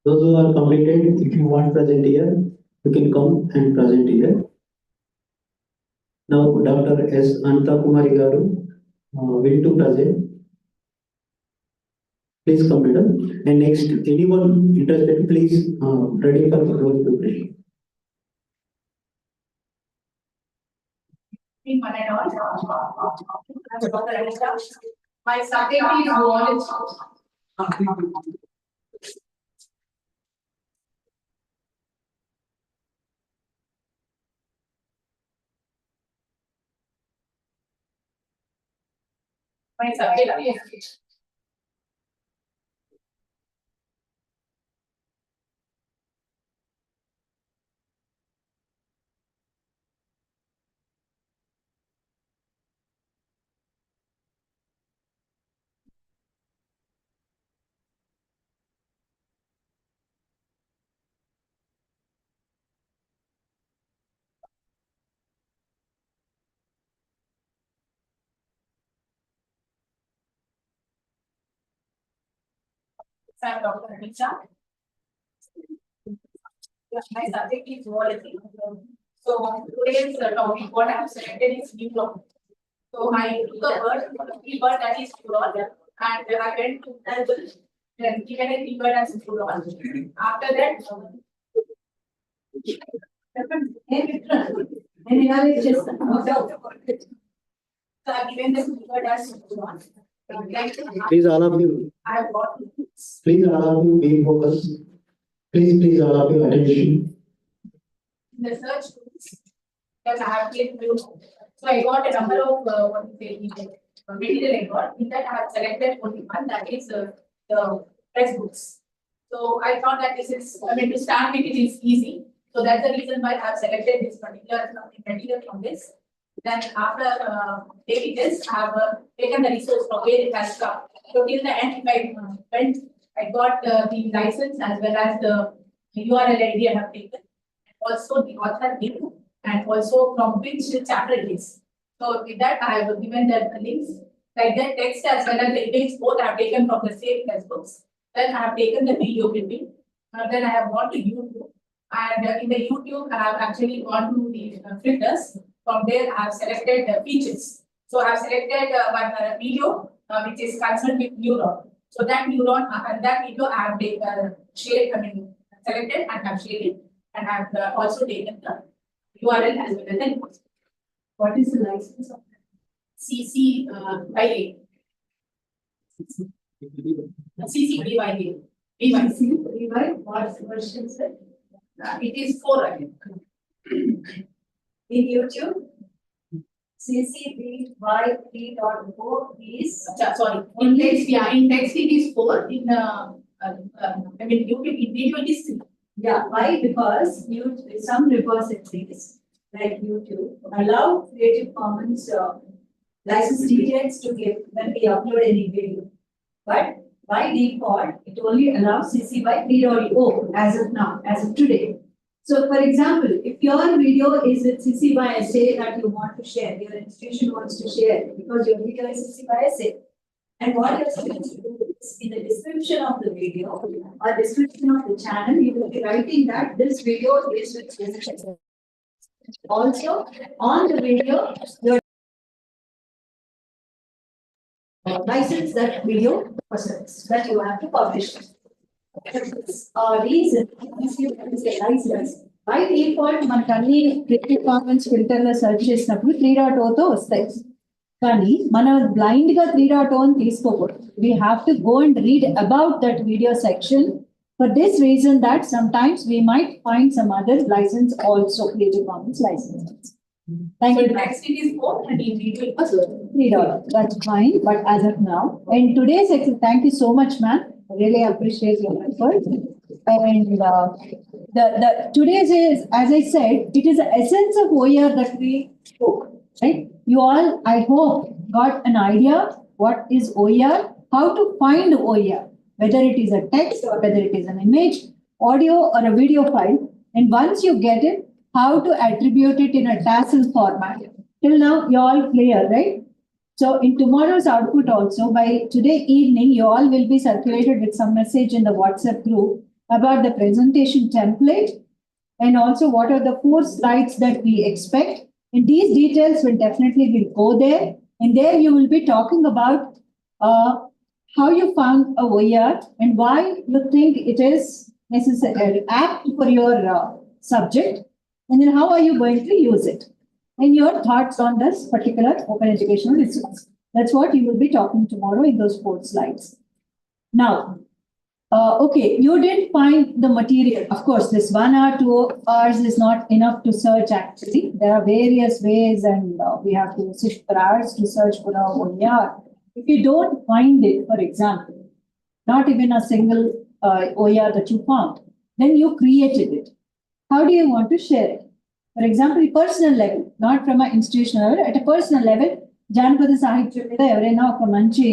Those who are completed, if you want present here, you can come and present here. Now, Dr. S. Anta Kumari Garu will to present. Please come, madam. And next, anyone interested, please ready for the role preparation. In one and all. My subject is knowledge. My subject is. I'm Dr. Anita. My subject is zoology. So today's topic, what I have selected is neuron. So I took a word, keyword that is neuron, and I went to Google, then given a keyword as neuron. After that, so I given the keyword as neuron. Please, all of you. I have got Please, all of you, be focused. Please, all of you, attention. the search tools that I have clicked through. So I got a number of material I got. In that I have selected only one, that is the textbooks. So I thought that this is, to start with it is easy. So that's the reason why I have selected this particular material from this. Then after taking this, I have taken the resource from where it has come. So till the end, if I got the license as well as the URL ID I have taken, and also the author name, and also from which chapter it is. So with that, I have given the links, like the text as well as the image, both I have taken from the same textbooks. Then I have taken the video clipping. Then I have gone to YouTube, and in the YouTube, I have actually gone to the filters. From there, I have selected the features. So I have selected one video which is concerned with neuron. So that neuron and that video I have selected and have shared it, and I have also taken the URL as well as the link. What is the license of CC by A? CC by A. CC by what version, sir? It is 4 again. In YouTube, CCBY3.4 is sorry. In text, in text it is 4. In YouTube, in video it is 3. Yeah, why? Because some repositories like YouTube allow Creative Commons license details to give when we upload any video. But by default, it only allows CC by 3.0 as of now, as of today. So, for example, if your video is with CC by SA that you want to share, your institution wants to share because your video is CC by SA. And what you're supposed to do is in the description of the video or description of the channel, you will be writing that this video is with CC. Also, on the video, your license that video that you have to publish. Reason by default మనకు అన్ని Creative Commons filter లో search చేసినప్పుడు 3.0 తో వస్తాయి. కానీ మనం blind గా 3.0 అని తీసుకోకూడదు. We have to go and read about that video section. For this reason that sometimes we might find some other license also, Creative Commons license. Thank you. Next it is 4 and in video it was 3.0. That's fine, but as of now, in today's exercise, thank you so much, ma'am. I really appreciate your effort. And today's is, as I said, it is the essence of OER that we spoke, right? You all, I hope, got an idea what is OER, how to find OER, whether it is a text or whether it is an image, audio or a video file. And once you get it, how to attribute it in a tassel format. Till now, you all clear, right? So in tomorrow's output also, by today evening, you all will be circulated with some message in the WhatsApp group about the presentation template and also what are the 4 slides that we expect. And these details will definitely go there. And there you will be talking about how you found a OER and why you think it is necessary, apt for your subject. And then how are you going to use it? And your thoughts on this particular open educational resource. That's what you will be talking tomorrow in those 4 slides. Now, okay, you didn't find the material. Of course, this 1 hour, 2 hours is not enough to search actually. There are various ways and we have to sit for hours to search for our OER. If you don't find it, for example, not even a single OER that you found, then you created it. How do you want to share it? For example, personal level, not from an institutional level, at a personal level, జానపద సాహిత్యం మీద ఎవరైనా ఒక మంచి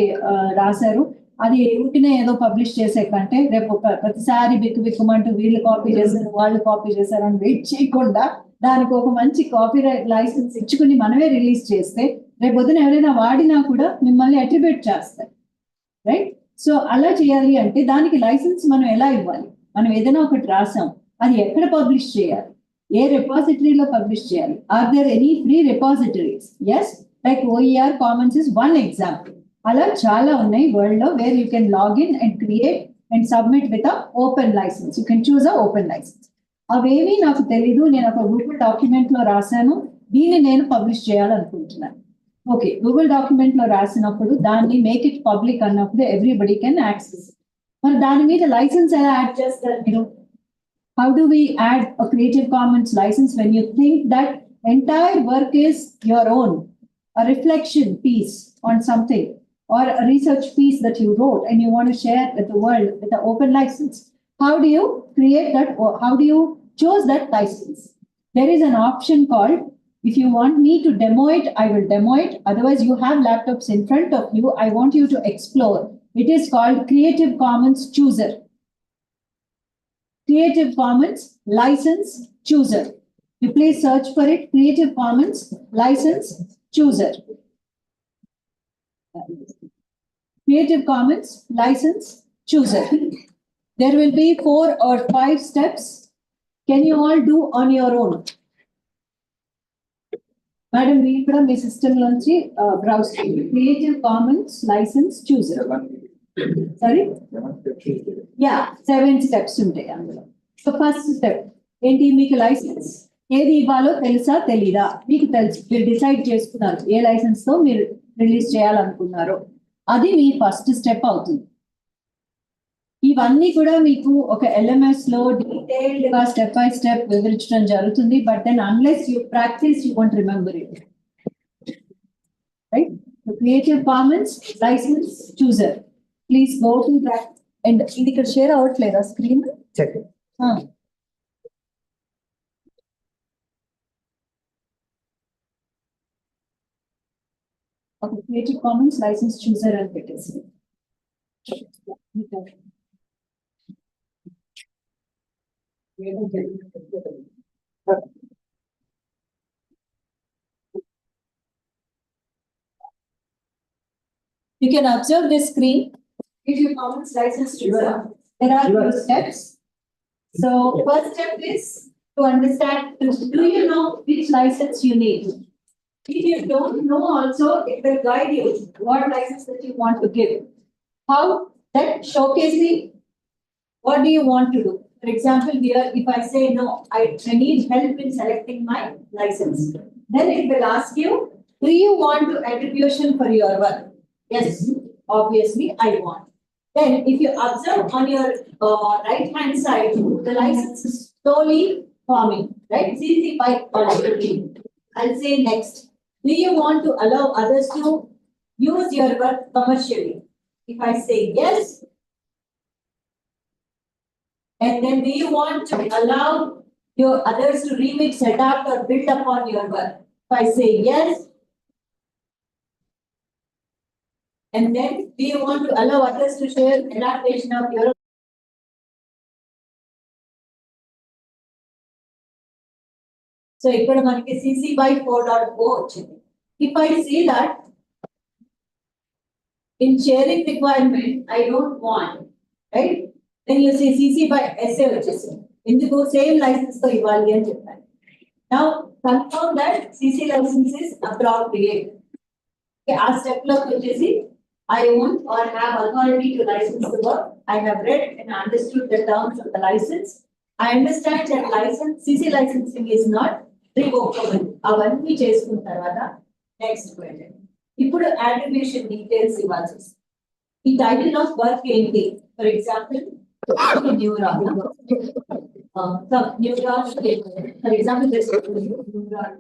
రాశారు అది ఊటినే ఏదో publish చేసే కంటే రేపు ప్రతిసారి బిక్కుమంటూ వీళ్ళు కాపీ చేశారు వాళ్ళు కాపీ చేశారు అని వెయిట్ చేయకుండా దానికి ఒక మంచి కాపీరైట్ లైసెన్స్ ఇచ్చుకుని మనమే రిలీజ్ చేస్తే రేపు పొద్దున ఎవరైనా వాడినా కూడా మిమ్మల్ని అట్రిబ్యూట్ చేస్తారు రైట్ సో అలా చేయాలి అంటే దానికి లైసెన్స్ మనం ఎలా ఇవ్వాలి మనం ఏదైనా ఒకటి రాసాం అది ఎక్కడ పబ్లిష్ చేయాలి ఏ రిపాజిటరీలో పబ్లిష్ చేయాలి are there any free repositories as like OER commons is one example అలా చాలా ఉన్నాయి వరల్డ్ లో where you can login and create and submit with open license you can choose open license అవేవి నాకు తెలీదు నేను ఒక గూగుల్ డాక్యుమెంట్ లో రాశాను దీన్ని నేను పబ్లిష్ చేయాలనుకుంటున్నాను ఓకే గూగుల్ డాక్యుమెంట్ లో రాసినప్పుడు దాన్ని మేక్ ఇట్ పబ్లిక్ అన్నప్పుడు ఎవ్రీబడి కెన్ యాక్సెస్ మరి దాని మీద లైసెన్స్ ఎలా యాడ్ చేస్తారు మీరు how do we add a Creative Commons license when you think that entire work is your own, a reflection piece on something or a research piece that you wrote and you want to share with the world with an open license? How do you create that or how do you choose that license? There is an option called, if you want me to demo it, I will demo it. Otherwise, you have laptops in front of you. I want you to explore. It is called Creative Commons Chooser. Creative Commons License Chooser. You please search for it, Creative Commons License Chooser. Creative Commons License Chooser. There will be 4 or 5 steps. Can you all do on your own? Madam, we put on the system launch browse Creative Commons License Chooser. Sorry? Yeah, 7 steps ఉంటాయి అందులో so first step ఏంటి మీకు licence ఏది ఇవ్వాలో తెలుసా తెలీదా మీకు తెలుసు మీరు డిసైడ్ చేసుకున్నారు ఏ లైసెన్స్ తో మీరు రిలీజ్ చేయాలనుకున్నారో అది మీ ఫస్ట్ స్టెప్ అవుతుంది ఇవన్నీ కూడా మీకు ఒక LMS లో డీటెయిల్డ్ గా స్టెప్ బై స్టెప్ వివరించడం జరుగుతుంది but then unless you practise you won't remember it right Creative Commons licence chooser please go to that and ఇది ఇక్కడ షేర్ అవ్వట్లేదా screen Check. Okay Creative Commons licence chooser అని పెట్టేసి You can observe this screen. Creative Commons license chooser. There are 2 steps. So first step is to understand, do you know which license you need? If you don't know also, it will guide you what license that you want to give. How that showcasing, what do you want to do? For example, here, if I say, no, I need help in selecting my license, then it will ask you, do you want to attribution for your work? Yes, obviously I want. Then if you observe on your right hand side, the license is slowly forming, right? CC by already. I'll say next. Do you want to allow others to use your work commercially? If I say yes, and then do you want to allow your others to remix, adapt or build upon your work? If I say yes, and then do you want to allow others to share adaptation of your so ఇక్కడ మనకి CC by 4.0 వచ్చింది. If I see that In sharing requirement, I don't want, right? Then you say CC by SA వచ్చేసింది. ఎందుకు same license తో ఇవ్వాలి అని చెప్పాను. Now confirm that CC license is appropriate. Okay, ఆ step లోకి వచ్చేసి I own or have authority to license the work. I have read and understood the terms of the license. I understand that license, CC licensing is not revocable. అవన్నీ చేసుకున్న తర్వాత next question. ఇప్పుడు attribution details ఇవ్వాల్సి వస్తుంది. ఈ title of work ఏంటి? For example neuron neuron for example neuron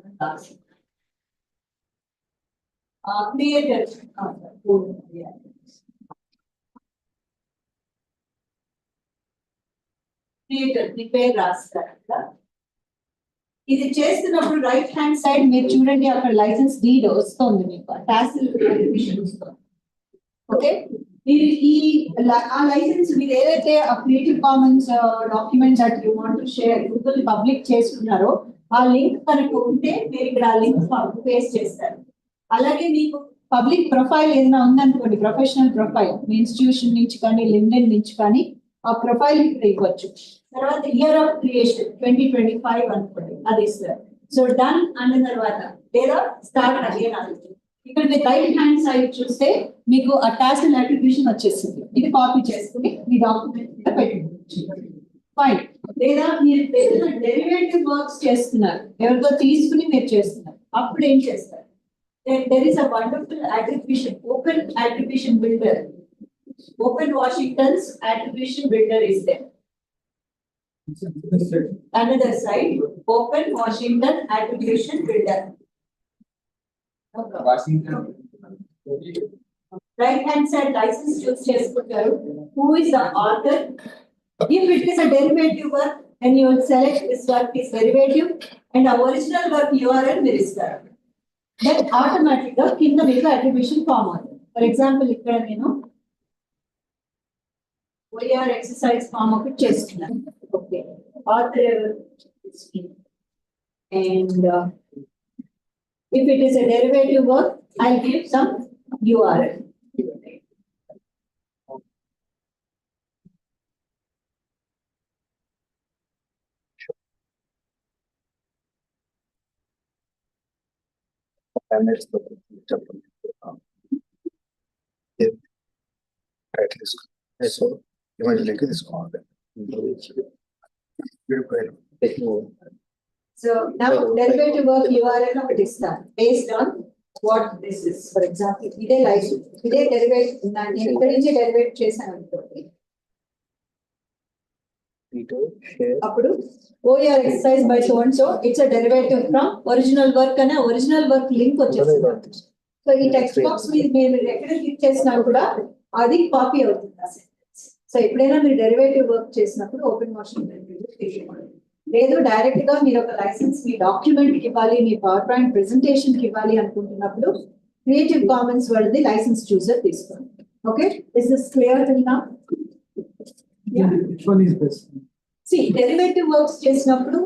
creator creator మీ పేరు రాస్తారు. ఇది చేస్తున్నప్పుడు రైట్ హ్యాండ్ సైడ్ మీరు చూడండి అక్కడ లైసెన్స్ డీడ్ వస్తుంది మీకు టాసిల్ అట్రిబ్యూషన్ వస్తుంది. ఓకే, మీరు ఆ లైసెన్స్ మీరు ఏదైతే ఆ creative Commons document that you want to share Google public చేసుకున్నారో ఆ లింక్ కనుక ఉంటే మీరు ఇక్కడ ఆ లింక్ పేస్ట్ చేస్తారు. అలాగే మీకు పబ్లిక్ ప్రొఫైల్ ఏదైనా ఉందనుకోండి, ప్రొఫెషనల్ ప్రొఫైల్ మీ ఇన్స్టిట్యూషన్ నుంచి కానీ లింక్డ్ఇన్ నుంచి కానీ ఆ ప్రొఫైల్ ఇక్కడ ఇవ్వచ్చు. తర్వాత ఇయర్ ఆఫ్ క్రియేషన్ 2025 అనుకోండి, అది ఇస్తారు. సో డన్ అన్న తర్వాత లేదా స్టార్ట్ అగైన్ అవుతుంది. ఇక్కడ మీరు రైట్ హ్యాండ్ సైడ్ చూస్తే మీకు ఆ టాసిల్ అట్రిబ్యూషన్ వచ్చేసింది. ఇది కాపీ చేసుకుని మీ డాక్యుమెంట్ మీద పెట్టుకోవచ్చు. ఫైన్. లేదా మీరు డెరివేటివ్ వర్క్స్ చేస్తున్నారు, ఎవరితో తీసుకుని మీరు చేస్తున్నారు, అప్పుడు ఏం చేస్తారు? There is a wonderful attribution, open attribution builder. Open Washington's attribution builder is there. Another side, Open Washington attribution builder. Washington. Right hand side license choose చేసుకుంటారు. Who is the author? If it is a derivative work, then you will select this work is derivative and the original work URL మీరు ఇస్తారు. Then automatic గా కింద మీకు attribution form అవుతుంది. For example ఇక్కడ నేను OER exercise form ఒకటి చేస్తున్నాను. Okay, author and if it is a derivative work, I'll give some URL. So ఇమేజ్లోకి తీసుకోవాలి. So now derivative work URL ఒకటి ఇస్తాను based on what this is. For example, ఇదే license, ఇదే derivative నేను ఇక్కడ నుంచి డెరివేట్ చేశాను అనుకోండి. అప్పుడు OER exercise by so and so, it's a derivative from original work అనే original work లింక్ వచ్చేస్తుంది. సో ఈ టెక్స్ట్ బాక్స్ మీద మీరు ఎక్కడ క్లిక్ చేసినా కూడా అది కాపీ అవుతుంది. సో ఎప్పుడైనా మీరు డెరివేటివ్ వర్క్ చేసినప్పుడు ఓపెన్ వాషింగ్టన్ తీసుకోండి. లేదు డైరెక్ట్ గా మీరు ఒక లైసెన్స్ మీ డాక్యుమెంట్ కి ఇవ్వాలి, మీ పవర్ పాయింట్ ప్రెజెంటేషన్ కి ఇవ్వాలి అనుకుంటున్నప్పుడు క్రియేటివ్ కామన్స్ వాళ్ళది లైసెన్స్ చూసర్ తీసుకోండి. Okay, is this clear till now? Which one is best? See, derivative works చేసినప్పుడు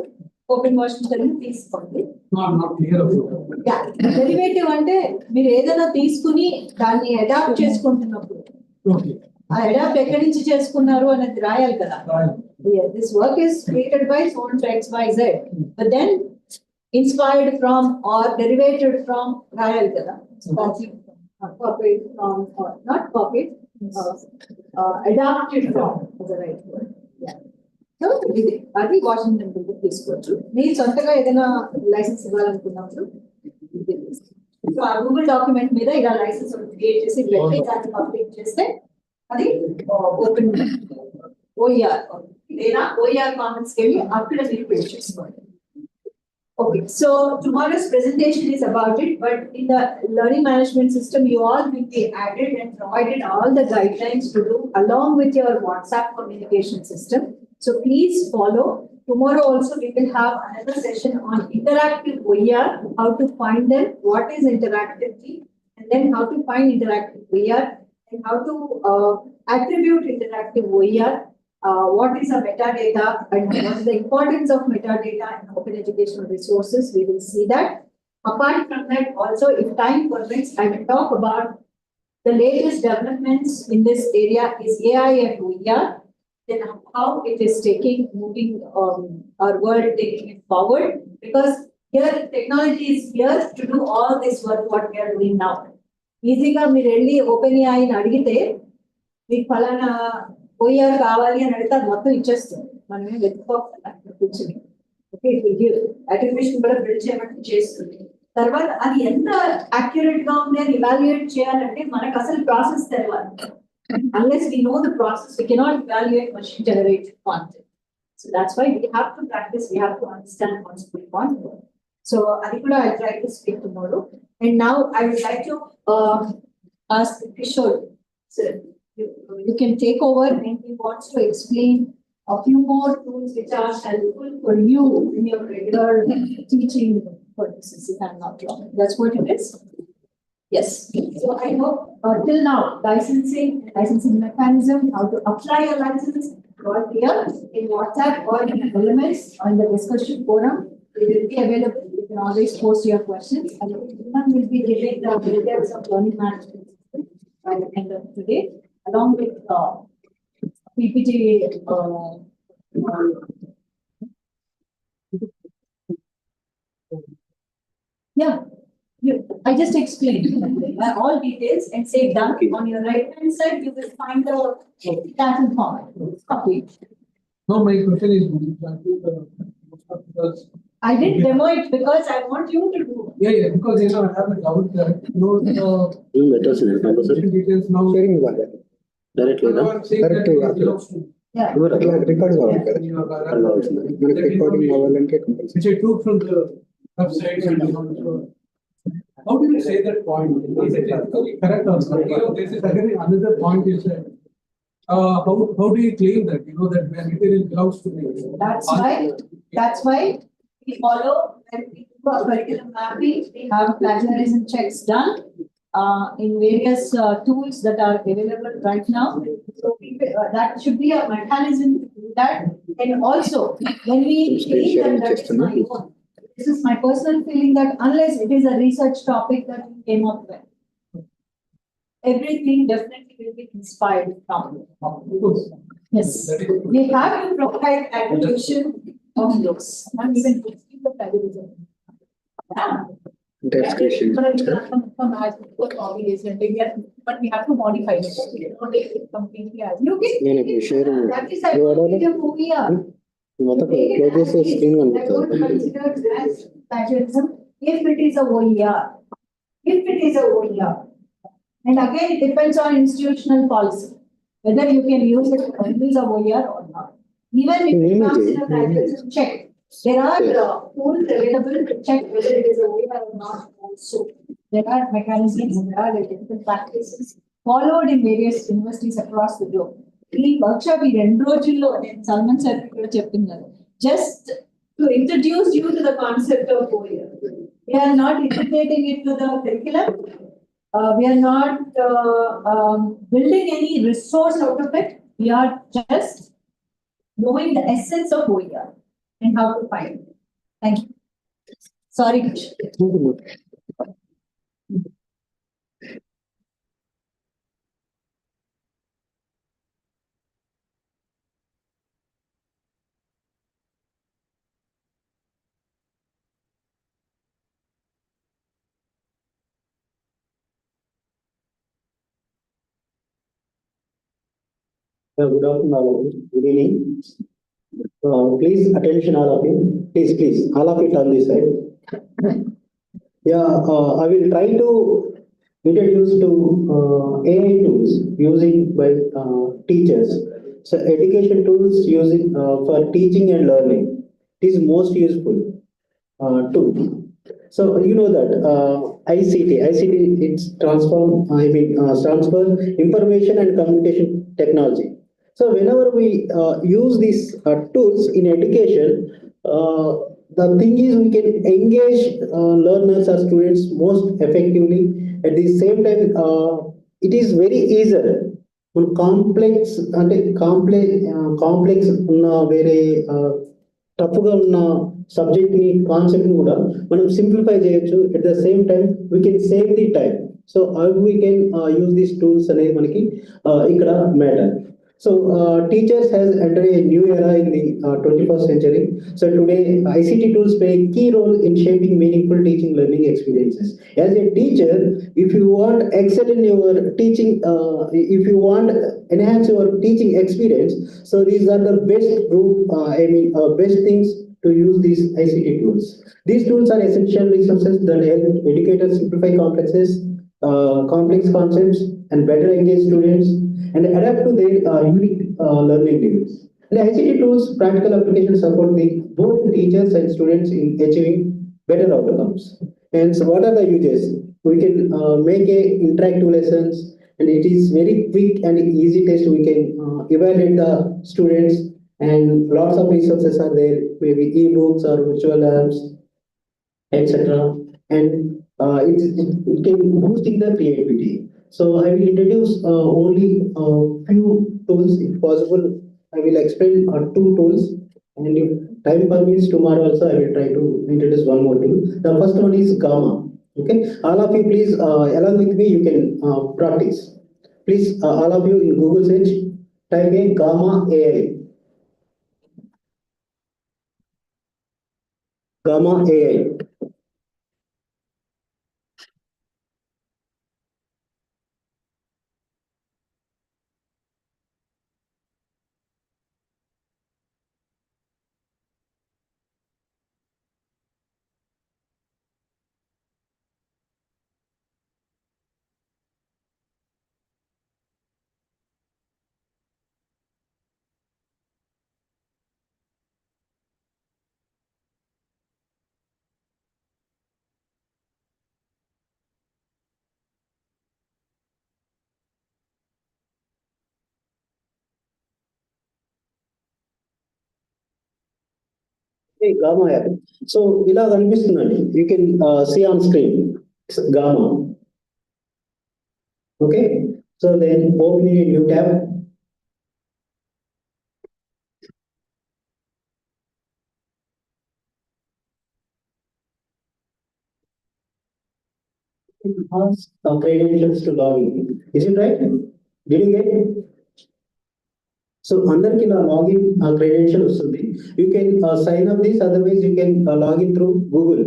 ఓపెన్ వాషింగ్టన్ తీసుకోండి. Not clear. డెరివేటివ్ అంటే మీరు ఏదైనా తీసుకుని దాన్ని అడాప్ట్ చేసుకుంటున్నప్పుడు Okay. ఆ అడాప్ట్ ఎక్కడి నుంచి చేసుకున్నారు అనేది రాయాలి కదా. This work is created by so and so XYZ, but then inspired from or derivated from రాయాలి కదా. Copied from or not copied, adapted from is the right word. Yeah. So అది వాషింగ్టన్ బిల్డర్ తీసుకోవచ్చు. మీరు సొంతగా ఏదైనా licence ఇవ్వాలనుకున్నప్పుడు so ఆ Google document మీద ఇలా లైసెన్స్ క్రియేట్ చేసి పెట్టి దాన్ని పబ్లిక్ చేస్తే అది ఓపెన్ OER లేదా OER కామన్స్ కి వెళ్ళి అక్కడ మీరు పేస్ట్ చేసుకోండి. Okay, so tomorrow's presentation is about it, but in the learning management system, you all will be added and provided all the guidelines to do along with your WhatsApp communication system. So please follow. Tomorrow also we will have another session on interactive OER, how to find them, what is interactive key, and then how to find interactive OER, and how to attribute interactive OER. What is a metadata and what is the importance of metadata in open educational resources? We will see that. Apart from that, also, if time permits, I will talk about the latest developments in this area is AI and OER, then how it is moving our world, taking it forward. Because here technology is here to do all this work what we are doing now. ఈజీగా మీరు వెళ్ళి open ఏఐని అడిగితే మీకు ఫలానా OER కావాలి అని అడిగితే అది మొత్తం ఇచ్చేస్తుంది. మనమే వెతుక్కోవాలి కూర్చుని. Okay, it will give automation కూడా బిల్డ్ చేయమంటే చేస్తుంది. తర్వాత అది ఎంత యాక్యురేట్ గా ఉంది అని ఇవాల్యుయేట్ చేయాలంటే మనకు అసలు ప్రాసెస్ తెలవాలి. Unless we know the process, we cannot evaluate machine generated content. So that's why we have to practice, we have to understand what's going on. So Adikuda, I'll try to speak tomorrow. And now I would like to ask Kishore, sir, you can take over, and he wants to explain a few more tools which are helpful for you in your regular teaching purposes, if I'm not wrong. That's what it is? Yes. So I know till now, licensing mechanism, how to apply a license, all here in WhatsApp or in elements on the discussion forum. It will be available. You can always post your questions. And everyone will be giving the details of learning management system by the end of today, along with PPT. Yeah. I just explained all details and say done. On your right hand side, you will find the pattern format. Copy. No, my question is because I didn't demo it because I want you to do. because I have a doubt that details now. Sharing one. Directly. Direct to Yeah. Record which I took from the website and also. How do you say that point? Is it ethically correct or not? This is again another point is that how do you claim that that material belongs to me? That's why we follow and we do a curriculum mapping. We have plagiarism checks done in various tools that are available right now. So that should be a mechanism to do that. And also when we claim that is my own. This is my personal feeling that unless it is a research topic that we came up with, everything definitely will be inspired from. Yes, we have to provide attribution of those, not even the plagiarism. Description. But we have to modify it. We don't take it completely as. You can. That is a OER. I don't consider it as plagiarism if it is a OER. If it is a OER. And again, it depends on institutional policy, whether you can use it as a OER or not. Even if it comes in a plagiarism check, there are tools available to check whether it is a OER or not also. There are mechanisms, there are ethical practices followed in various universities across the globe. ఈ workshop ఈ 2 రోజుల్లో నేను Salman sir కూడా చెప్తున్నాను just to introduce you to the concept of OER. We are not integrating it to the curriculum. We are not building any resource out of it. We are just knowing the essence of OER and how to find it. Thank you. Sorry, Krish. Good afternoon, good evening. Please attention all of you. Please, all of it on this side. I will try to introduce to AI tools using by teachers. So education tools using for teaching and learning. It is most useful tool. So you know that ICT it's stands for information and communication technology. So whenever we use these tools in education, the thing is we can engage learners or students most effectively. At the same time, it is very easier. Complex ఉన్న వేరే టఫ్గా ఉన్న subject ని concept ని కూడా మనం simplify చేయొచ్చు. At the same time we can save the time. So how we can use these tools అనేది మనకి ఇక్కడ matter. So teachers has entered a new era in the 21st century. So today ICT tools play a key role in shaping meaningful teaching learning experiences. As a teacher, if you want excel in your teaching, if you want enhance your teaching experience, so these are the best route, best things to use these ICT tools. These tools are essential resources that help educators simplify complex concepts and better engage students and adapt to their unique learning needs. And ICT tools practical applications support both teachers and students in achieving better outcomes. And so what are the uses? We can make a interactive lessons, and it is very quick and easy test. We can evaluate the students, and lots of resources are there, maybe ebooks or virtual labs, etc. And it can boosting the creativity. So I will introduce only a few tools if possible. I will explain two tools, and if time permits tomorrow also I will try to introduce one more tool. The first one is Gamma. Okay, all of you please along with me you can practice. Please all of you in Google search type in Gamma AI. Gamma AI. Hey, Gamma app. So ఇలా కనిపిస్తుందండి. You can see on screen. It's Gamma. Okay. So then open a new tab. It asks credentials to log in. Is it right? Did you get it? So అందరికి ఇలా login credential వస్తుంది. You can sign up this, otherwise you can log in through Google.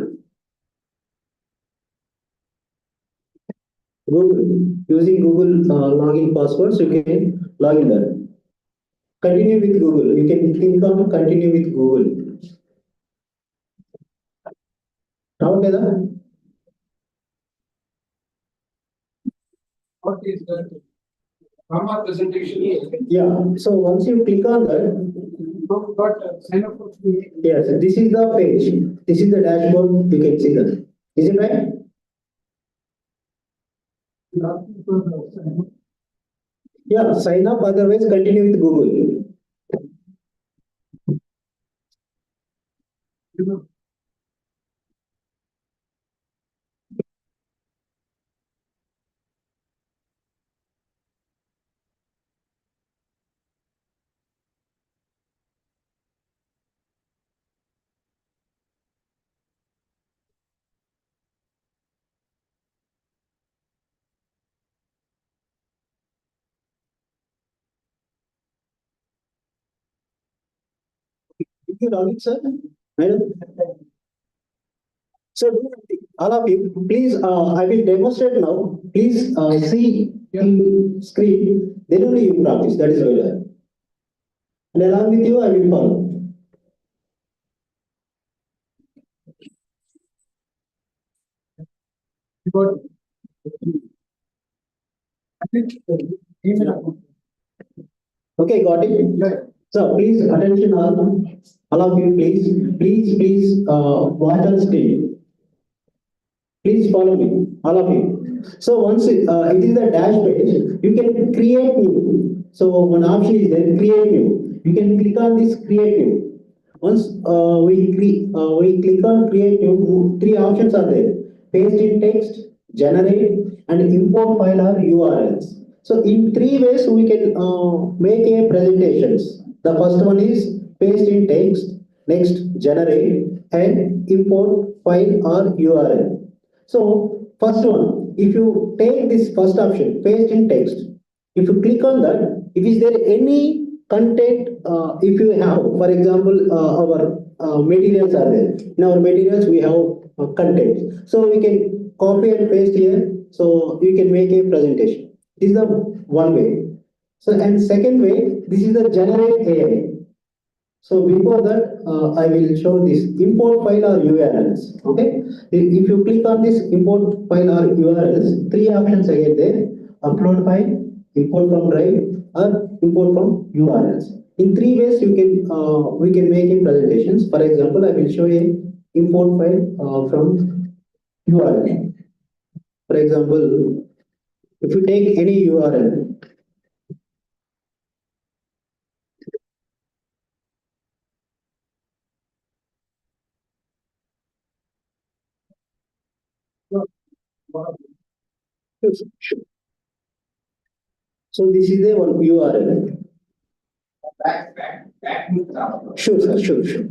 Using Google login passwords, you can log in there. Continue with Google. You can click on continue with Google. రావట్లేదా? What is that? Gamma presentation. Yeah. So once you click on that, Got sign up for free. yes, this is the page. This is the dashboard. You can see that. Is it right? Yeah, sign up. Otherwise, continue with Google. Did you log in, sir? Madam? So do one thing. All of you, please, I will demonstrate now. Please see in screen. Then only you practice. That is better. And along with you, I will follow. Got I think email. Okay, got it? Yeah. So please attention all of you, please watch on screen. Please follow me, all of you. So once it is the dash page, you can create new. So one option is there, create new. You can click on this create new. Once we click on create new, three options are there: paste in text, generate, and import file or URLs. So in three ways we can make a presentations. The first one is paste in text, next generate, and import file or URL. So first one, if you take this first option, paste in text, if you click on that, if is there any content, if you have, for example, our materials are there. In our materials, we have content. So we can copy and paste here. So you can make a presentation. This is the one way. So, and second way, this is the generate AI. So before that, I will show this import file or URLs. Okay. If you click on this import file or URLs, three options again there: upload file, import from drive, or import from URLs. In three ways, you can we can make a presentations. For example, I will show a import file from URL. For example, if you take any URL. So this is the one URL. Sure, sir. Sure, sure.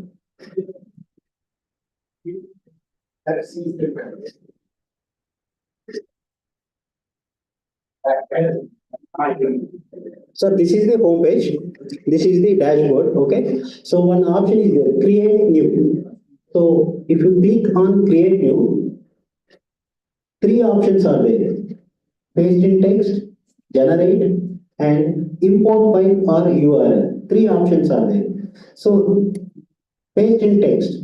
So this is the home page. This is the dashboard. Okay. So one option is there, create new. So if you click on create new, three options are there: paste in text, generate, and import file or URL. Three options are there. So paste in text.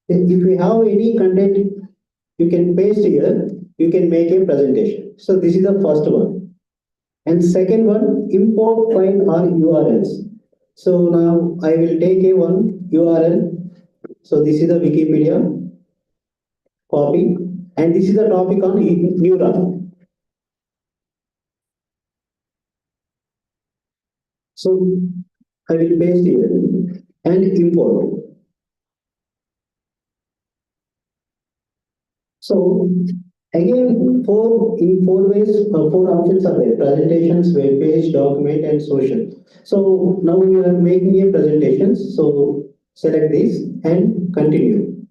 If you have any content, you can paste here. You can make a presentation. So this is the first one. And second one, import file or URLs. So now I will take a one URL. So this is the Wikipedia copy, and this is the topic on neuron. So I will paste here and import. So again, in four ways, four options are there: presentations, web page, document, and social. So now we are making a presentation. So select this and continue.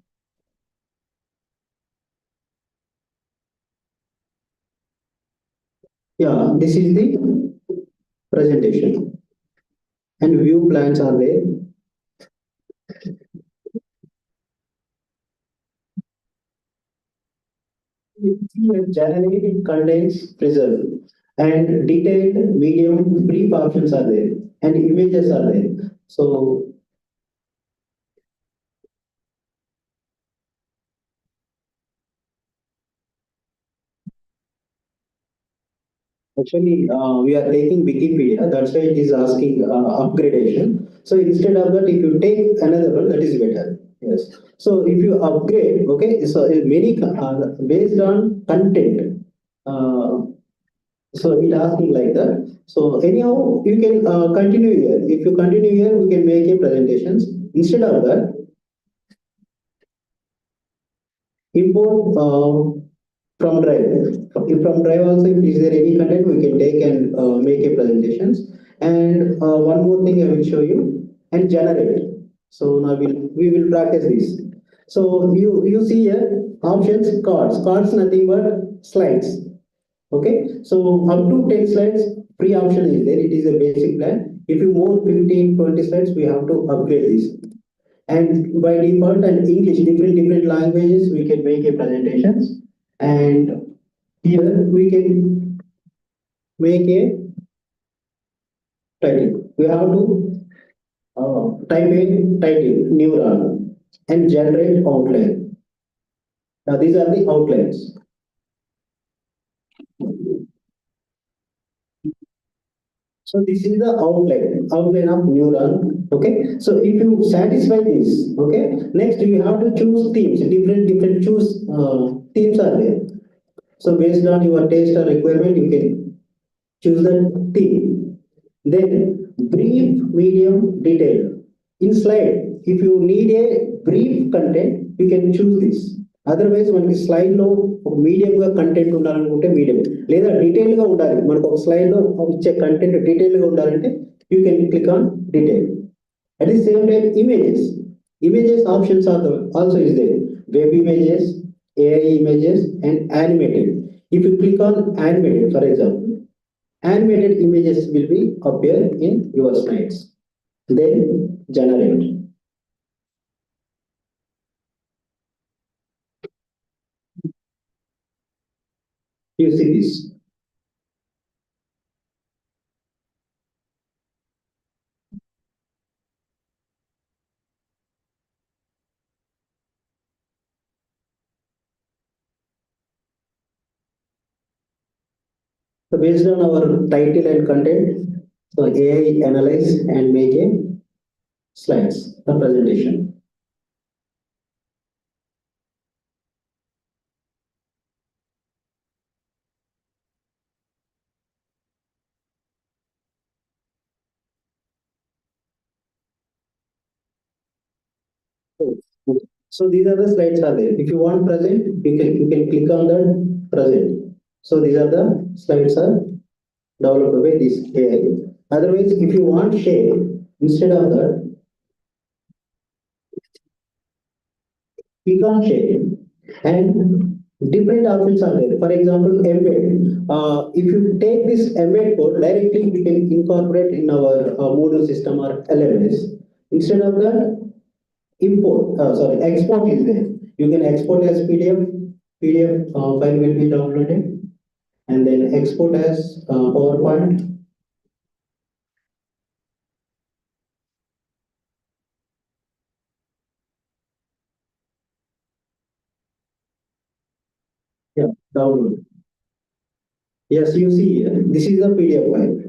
Yeah, this is the presentation, and view plans are there. Generally, it contains preserve, and detailed, medium, brief options are there, and images are there. So actually, we are taking Wikipedia. That's why it is asking upgradation. So instead of that, if you take another one, that is better. Yes. So if you upgrade, okay. So many based on content. So it asking like that. So anyhow, you can continue here. If you continue here, we can make a presentations. Instead of that, import from drive. From drive also, if is there any content, we can take and make a presentations. And one more thing I will show you, and generate. So now we will practice this. So you see here options, cards. Cards nothing but slides. Okay, so up to 10 slides, free option is there. It is a basic plan. If you move 15, 20 slides, we have to upgrade this. And by default and English, different languages, we can make a presentations. And here we can make a title. We have to type a title, neuron, and generate outline. Now these are the outlines. So this is the outline of neuron. Okay. So if you satisfy this, okay, next you have to choose themes. Different choose themes are there. So based on your taste or requirement, you can choose the theme. Then brief, medium, detailed. In slide, if you need a brief content, you can choose this. Otherwise మనకి slide లో ఒక medium గా content ఉండాలనుకుంటే medium, లేదా detail గా ఉండాలి మనకు ఒక స్లైడ్ లో ఇచ్చే కంటెంట్ డీటెయిల్ గా ఉండాలంటే you can click on detail. At the same time, images options are also is there: web images, AI images, and animated. If you click on animated, for example, animated images will be appear in your slides. Then generate. You see this. So based on our title and content, so AI analyze and make a slides, a presentation. So these are the slides are there. If you want present, you can click on the present. So these are the slides are developed by this AI. Otherwise, if you want share, instead of that, click on share and different options are there. For example, embed. If you take this embed code directly, we can incorporate in our Moodle system or LMS. Instead of that, export is there. You can export as PDF. PDF file will be downloaded and then export as PowerPoint. Yeah, download. Yes, you see here. This is the PDF file.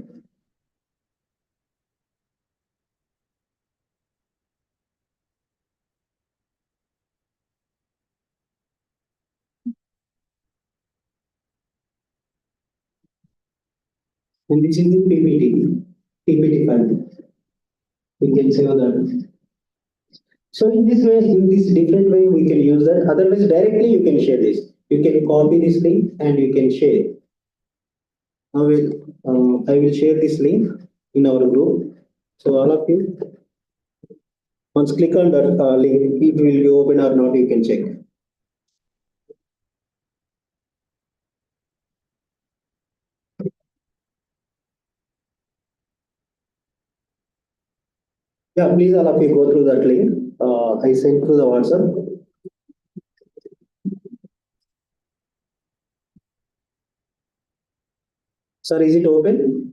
And this is the PPT file. We can save that. So in this way, in this different way, we can use that. Otherwise, directly you can share this. You can copy this link and you can share. I will share this link in our group. So all of you, once click on that link, it will be open or not, you can check. Yeah, please all of you go through that link. I sent through the WhatsApp. Sir, is it open?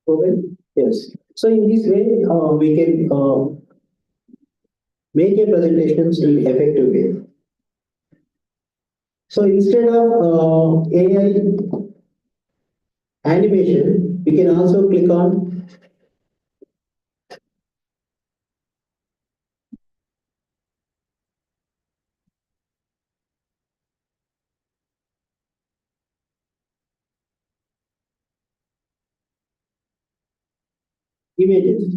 Open? Yes. So in this way, we can make a presentations in effective way. So instead of AI animation, we can also click on images.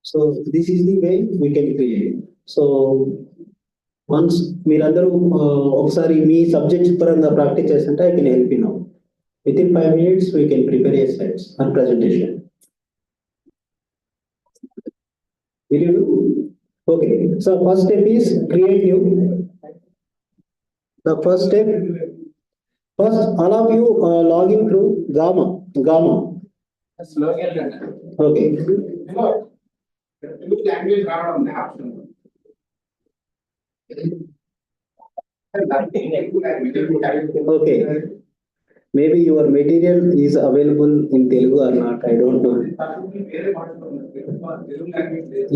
So this is the way we can create. So once మీరందరూ ఒకసారి మీ subjects పరంగా practice చేస్తుంటే I can help you now. Within 5 minutes, we can prepare a slides and presentation. Will you do? Okay. So first step is create new. The first step, first all of you log in through Gamma. Okay. language రావడం option Okay. Maybe your material is available in Telugu or not, I don't know.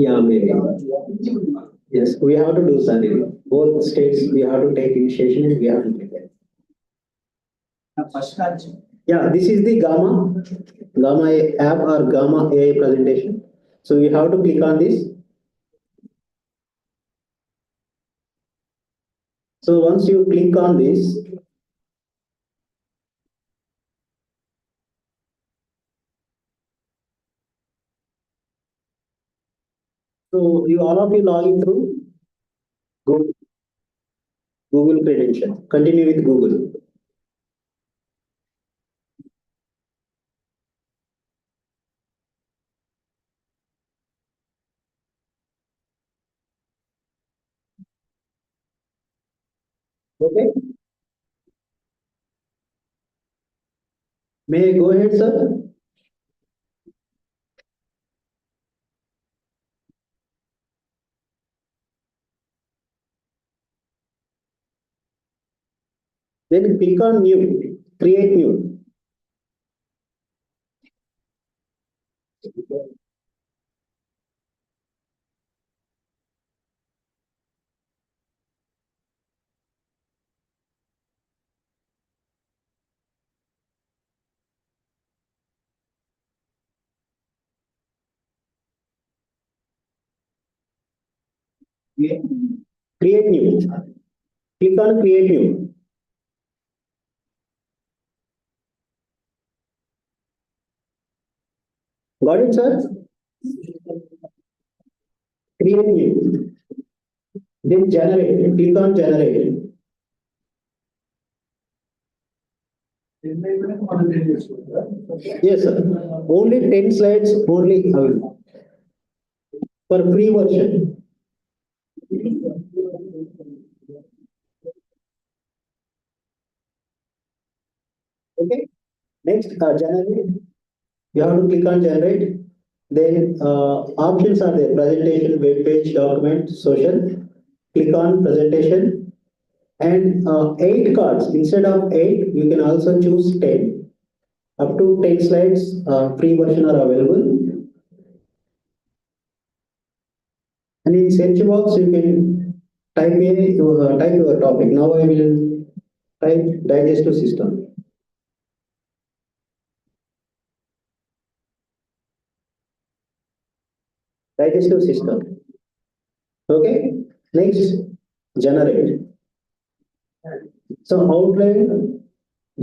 Yeah, maybe. Yes, we have to do something. Both states, we have to take initiation and we have to prepare. Yeah, this is the Gamma app or Gamma AI presentation. So you have to click on this. So once you click on this, so you all of you log in through Google credential. Continue with Google. Okay, may I go ahead, sir? Then click on new, create new. Create new. Click on create new. Got it, sir? Create new. Then generate. Click on generate. Yes, sir. Only 10 slides only available for free version. Okay. Next, generate. You have to click on generate. Then options are there: presentation, web page, document, social. Click on presentation, and 8 cards instead of 8. You can also choose 10. Up to 10 slides, free version are available. And in search box, you can type your topic. Now I will type digestive system. Digestive system. Okay. Next, generate. So outline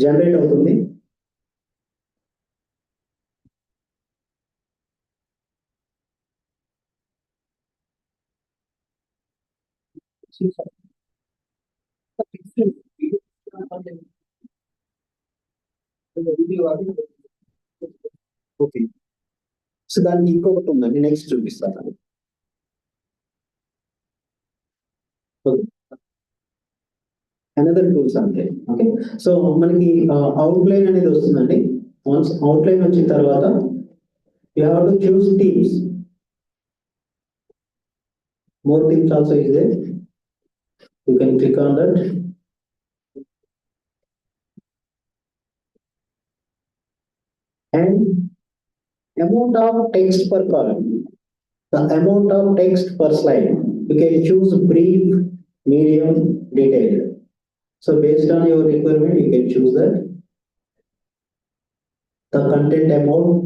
generate అవుతుంది. Okay, so దానికి ఇంకొకటి ఉందండి, next చూపిస్తాను. Another tools అంటే okay. So మనకి outline అనేది వస్తుందండి. Once outline వచ్చిన తర్వాత you have to choose themes. More themes also is there. You can click on that. And amount of text per column, the amount of text per slide, you can choose brief, medium, detailed. So based on your requirement, you can choose that. The content amount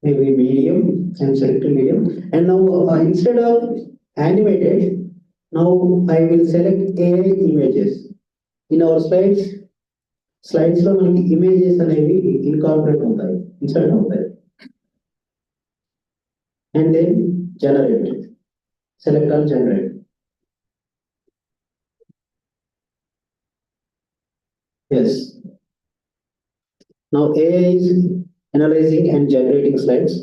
maybe medium, and select medium. And now instead of animated, now I will select AI images. In our slides లో మనకి images అనేవి incorporate అవుతాయి, insert అవుతాయి. And then generate. Select on generate. Yes. Now AI is analyzing and generating slides.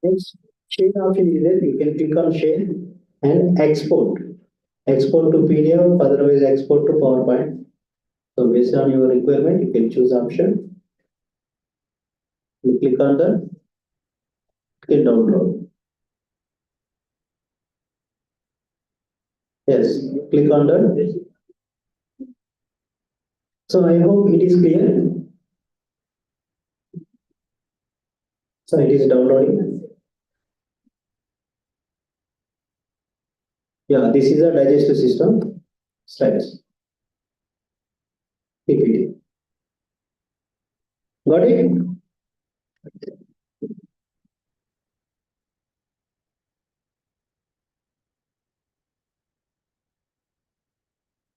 Next, share option is there. You can click on share and export. Export to PDF, otherwise export to PowerPoint. So based on your requirement, you can choose option. You click on the click download. Yes, click on the. So I hope it is clear. So it is downloading. Yeah, this is a digestive system slides. PPT. Got it?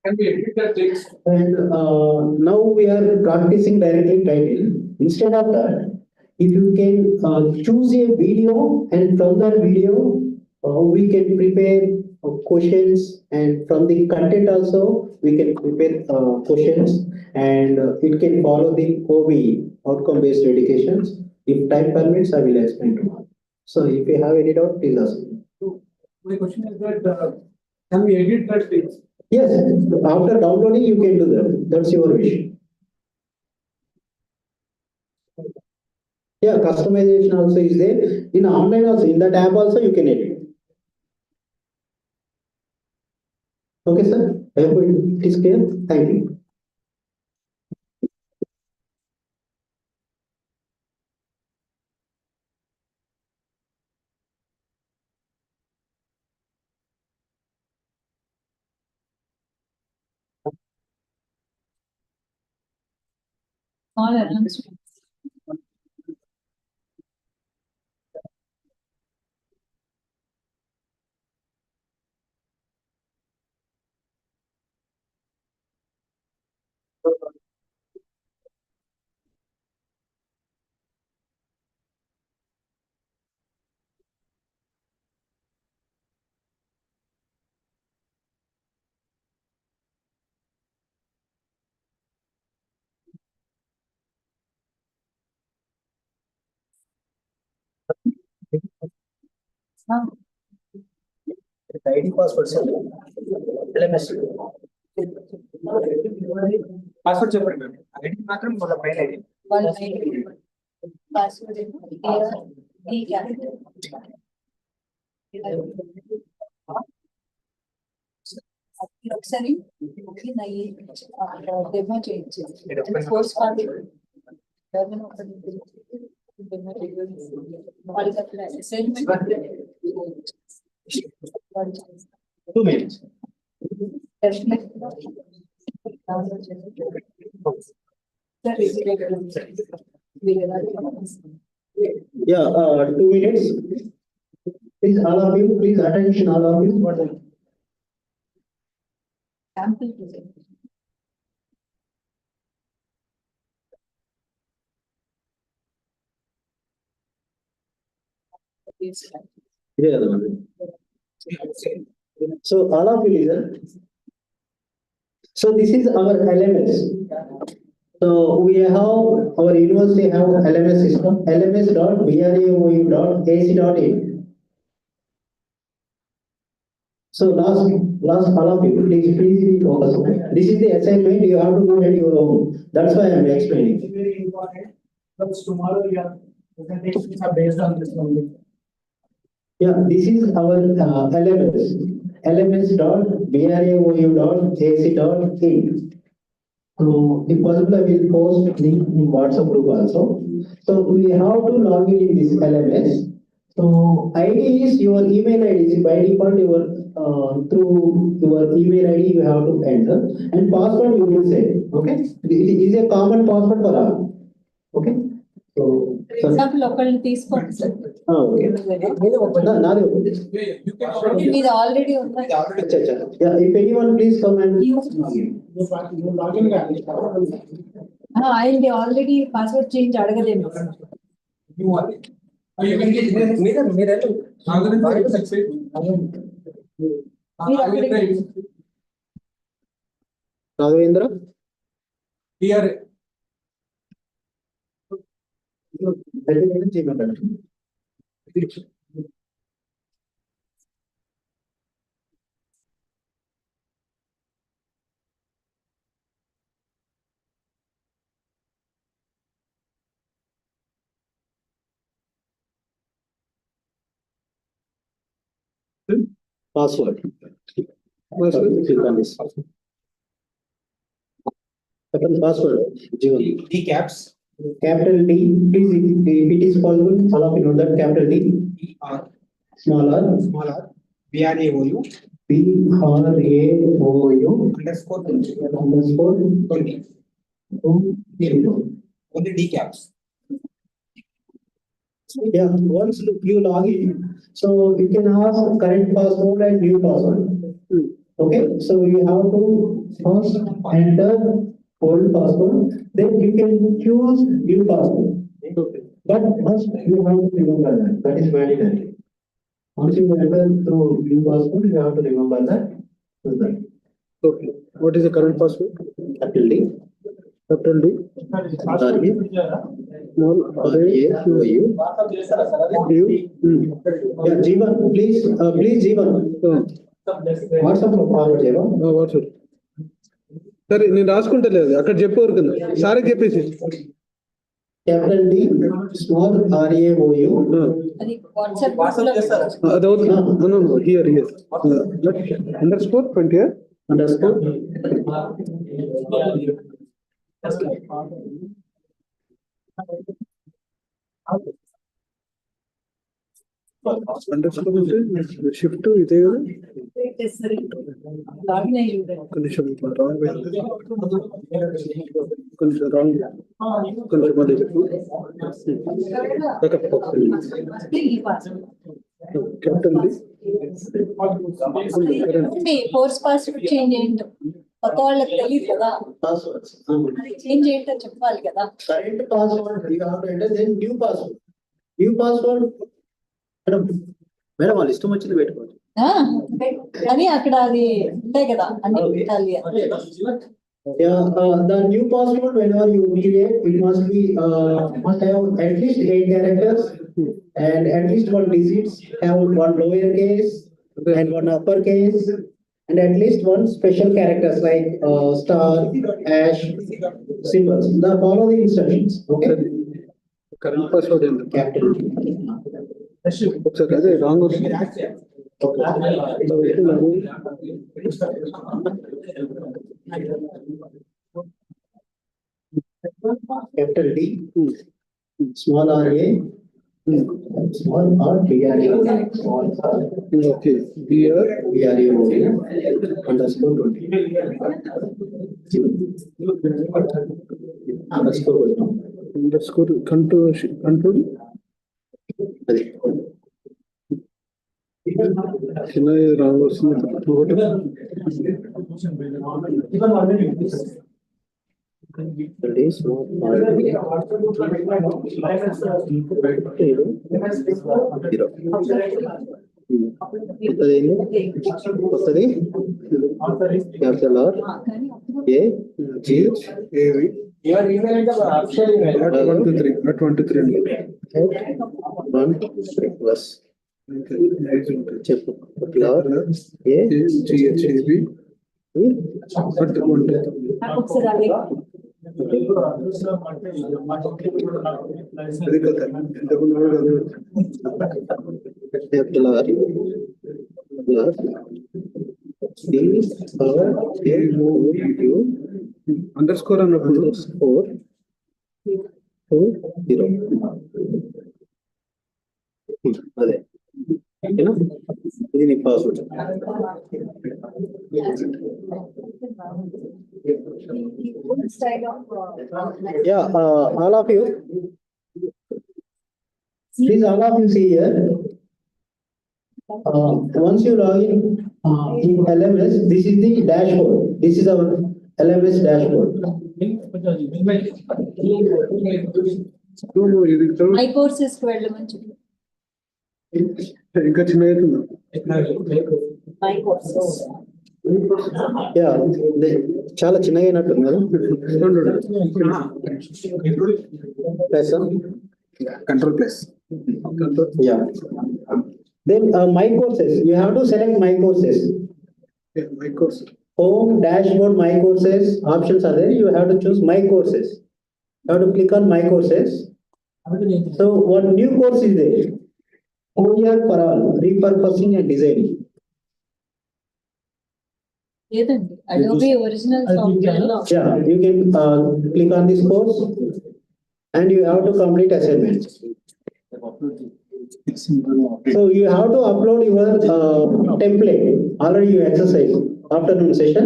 Can we edit the text? And now we are practicing directly title. Instead of that, if you can choose a video, and from that video, we can prepare questions, and from the content also, we can prepare questions, and it can follow the OBE, outcome-based educations. If time permits, I will explain tomorrow. So if you have any doubt, please ask me. So my question is that, can we edit that text? Yes, after downloading, you can do that. That's your wish. Yeah, customization also is there. In online also, in that app also, you can edit. Okay, sir. I hope it is clear. Thank you. All announcements. ID password, sir. LMS. Password చెప్పండి ma'am ID మాత్రం వాళ్ళ mail ID వాళ్ళ password ఈ capital ఒకసారి నా demo చేయించండి force కాదు వాళ్ళకి అక్కడ assignment 2 minutes. Yeah, 2 minutes. Please, all of you, please attention, all of you. sample Yeah, the one. So all of you listen. So this is our LMS. So we have our university have LMS system, lms.braou.ac.in. So last all of you, please be focused. This is the assignment you have to go at your own. That's why I am explaining. Very important. Because tomorrow your presentations are based on this only. Yeah, this is our LMS, lms.braou.ac.in. So if possible, I will post link in WhatsApp group also. So we have to log in this LMS. So ID is your email ID. Is by default, your through your email ID you have to enter, and password you will say. Okay, it is a common password for all. Okay. So example ఒకళ్ళు తీసుకోండి sir okay. నాది open. You can ఇది already ఉంది Acha, acha. Yeah, if anyone please come and you log in. ఆయనది already password change అడగదేమో You want it? You can get మీరు Raghavendra. here. Password. Click on this. Second password. D caps Capital D. Please, if it is possible, all of you know that capital D. R Small r. BRAOU BRAOU underscore underscore 20 20. only D caps. Yeah, once you log in, so you can ask current password and new password. Okay, so you have to first enter old password, then you can choose new password. Okay. But first you have to remember that, that is mandatory. Once you enter through new password, you have to remember that. So that Okay. What is the current password? capital D, Capital D. Small R-A-O-U. U. Yeah, Jeevan, please Jeevan. WhatsApp లో forward చేయవా? WhatsApp సరే నేను రాసుకుంటా లేదు అక్కడ చెప్పేవారు కదా సారే చెప్పేసి Capital D, small R-A-O-U. అది వాట్సాప్ అది అవుతుంది here under score 20 Underscore. Under score shift ఇదే కదా లాగిన్ అయ్యి చూడండి. కొంచెం రాంగ్ కొంచెం రాంగ్ కొంచెం అదే చెప్పు ఈ password captain force password change ఏంటో కొత్త వాళ్ళకి తెలియదు కదా, Passwords. అది చేంజ్ ఏంటో చెప్పాలి కదా. Current password, you have to enter, then new password. New password. Madam వాళ్ళు ఇష్టం వచ్చింది పెట్టుకోవచ్చు. కానీ అక్కడ అది ఉంటాయి కదా అన్ని పెట్టాలి అని. Yeah, the new password whenever you create, it must be must have at least 8 characters and at least 1 digits, have 1 lowercase and 1 uppercase and at least 1 special characters like star, hash, symbols. The follow the instructions. Okay. Current password ఏంటి Capital. ఒకసారి అదే wrong వస్తుంది Capital D, small r-a, small r, B-R-A-O, small r, okay BR B-R-A-O, underscore 20. Underscore 20. Underscore control అది. చిన్న wrong వస్తుంది Capital D, small r-a, 0. కొత్తది capital are A G ఏవి 23 plus చెప్పు ఆర్ ఏ జిహెచ్ఏబి ఒకసారి అది అది కదా ఇంతకుముందు capital R plus D R A O U underscore అన్నప్పుడు స్కోర్ 0. అదే ఓకేనా, ఇది నీ password. Style of Yeah, all of you, please all of you see here. Once you log in LMS, this is the dashboard. This is our LMS dashboard. ఇది my courses కి వెళ్ళమని చెప్పి ఇంకా చిన్న అవుతుంది మై కోర్సెస్ Yeah, చాలా చిన్నగా అయినట్టుంది కదా. Press on. Control plus Yeah. Then my courses, you have to select my courses. My course Home dashboard, my courses options are there. You have to choose my courses. You have to click on my courses. So what new course is there? OER for all, repurposing and designing. లేదండి Adobe original software లో Yeah, you can click on this course and you have to complete assignments. So you have to upload your template. Already you exercise afternoon session.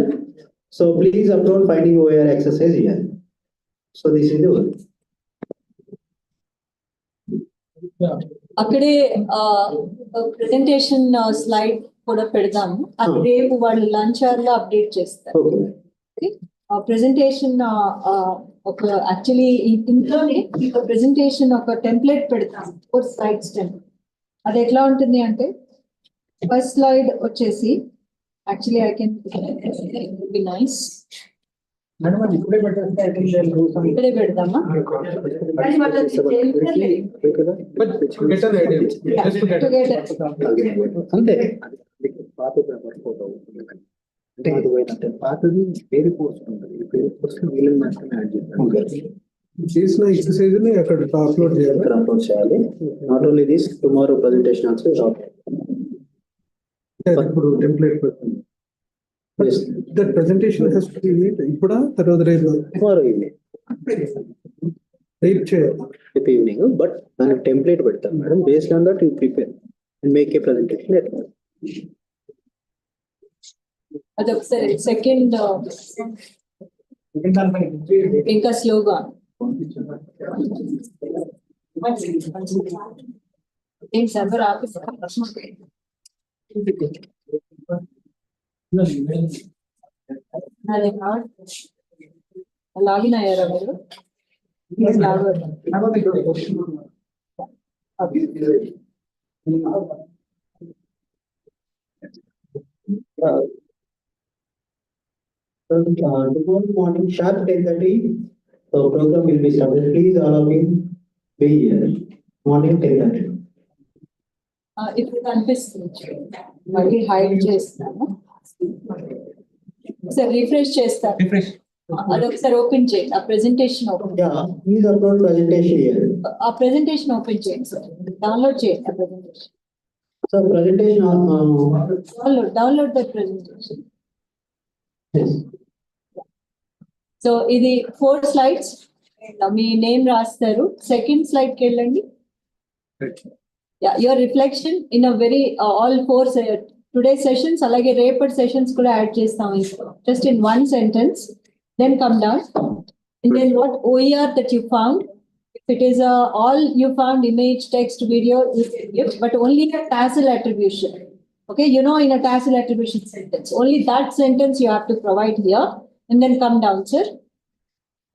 So please upload finding OER exercise here. So this is the one. అక్కడే presentation slide కూడా పెడదాము అది రేపు వాళ్ళు lunch hour లో update చేస్తారు. Okay. Presentation ఒక actually ఇంట్లోనే ఒక ప్రెజెంటేషన్ ఒక టెంప్లెట్ పెడతాం 4 slides టెంప్లెట్. అది ఎట్లా ఉంటుంది అంటే ఫస్ట్ స్లైడ్ వచ్చేసి actually I can be nice madam అది ఇప్పుడే పెట్టేస్తే I think they'll do some- ఇక్కడే పెడదామా Get an idea. Just to get అంతే పాత పేపర్ ఫోటో అంటే ఇది పోయినట్టే పాతది వేరే కోర్స్ ఉంటుంది వేరే కోర్స్ వీళ్ళని మాత్రమే యాడ్ చేస్తాం. చేసిన ఎక్సర్సైజ్ ని అక్కడ అప్లోడ్ చేయాలి. ఇక్కడ అప్లోడ్ చేయాలి. Not only this tomorrow presentation also ఇప్పుడు టెంప్లెట్ పెడుతుంది. That presentation has to be made ఇప్పుడా తర్వాత రేపు టుమారో ఈవినింగ్ రేపు చేయాలి. రేపు ఈవినింగ్ బట్ దానికి టెంప్లెట్ పెడతాం madam. Based on that you prepare and make a presentation. అది ఒకసారి సెకండ్ ఇంకా స్లోగా ఏం సర్వర్ ఆఫీస్ లాగిన్ అయ్యారా మీరు? Tomorrow morning sharp 10:30, the program will be started. Please all of you be here. Morning 10:30. ఇప్పుడు కనిపిస్తుంది మళ్ళీ హైడ్ చేస్తాను. ఒకసారి రిఫ్రెష్ చేస్తాను. అదొకసారి ఓపెన్ చేయండి. ఆ presentation open Yeah, please upload presentation here. ఆ ప్రెజెంటేషన్ ఓపెన్ చేయండి సార్. డౌన్లోడ్ చేయండి ఆ presentation. So presentation download the presentation. yes. So ఇది 4 slides. మీ నేమ్ రాస్తారు. సెకండ్ స్లైడ్ కి వెళ్ళండి. Your reflection in a very all 4 today sessions అలాగే రేపటి సెషన్స్ కూడా యాడ్ చేస్తాం. Just in 1 sentence. Then come down. And then what OER that you found. If it is all you found image, text, video, you can give, but only a tassel attribution. Okay, you know in a tassel attribution sentence, only that sentence you have to provide here. And then come down, sir.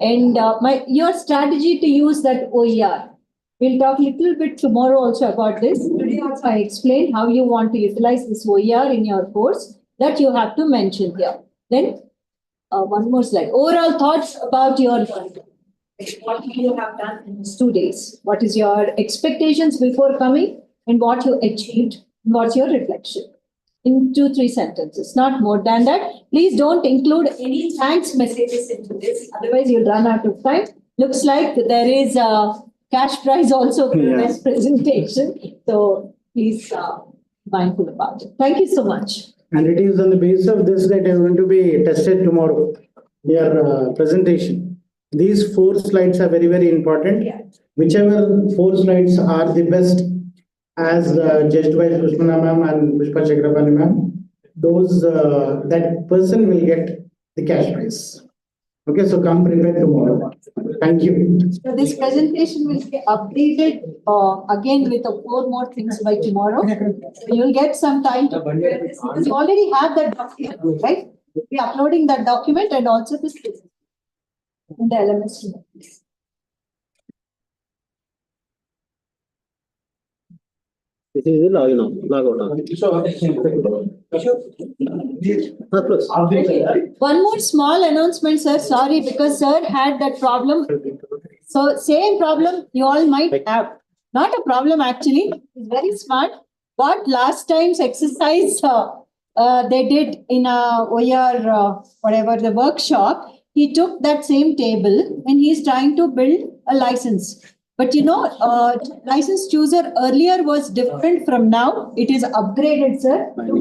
And your strategy to use that OER. We'll talk a little bit tomorrow also about this. Today also I explained how you want to utilize this OER in your course that you have to mention here. Then one more slide. Overall thoughts about your learning. What you have done in these 2 days. What is your expectations before coming and what you achieved? What's your reflection? In 2-3 sentences, not more than that. Please don't include any thanks messages into this. Otherwise, you'll run out of time. Looks like there is a cash prize also for this presentation. So please mindful about it. Thank you so much. And it is on the basis of this that I am going to be tested tomorrow. Your presentation. These 4 slides are very, very important. Yeah. Whichever 4 slides are the best, as judged by Pushpana ma'am and Pushpa Chakrapani ma'am, those that person will get the cash prize. Okay, so come prepared tomorrow. Thank you. So this presentation will be updated again with 4 more things by tomorrow. So you'll get some time to prepare this. Because you already have that document, right? We'll be uploading that document and also this in the LMS. This is the login out, log out. Plus. One more small announcement, sir. Sorry, because sir had that problem. So same problem you all might have. Not a problem actually. He's very smart. What last time's exercise they did in a OER whatever the workshop, he took that same table and he's trying to build a license. But you know, license chooser earlier was different from now. It is upgraded, sir.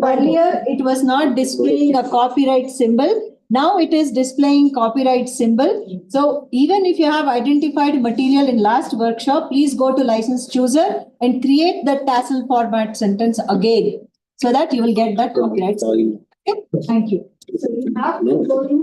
Earlier, it was not displaying a copyright symbol. Now it is displaying copyright symbol. So even if you have identified material in last workshop, please go to license chooser and create the tassel format sentence again so that you will get that copyright symbol. Okay? Thank you. So you have to go to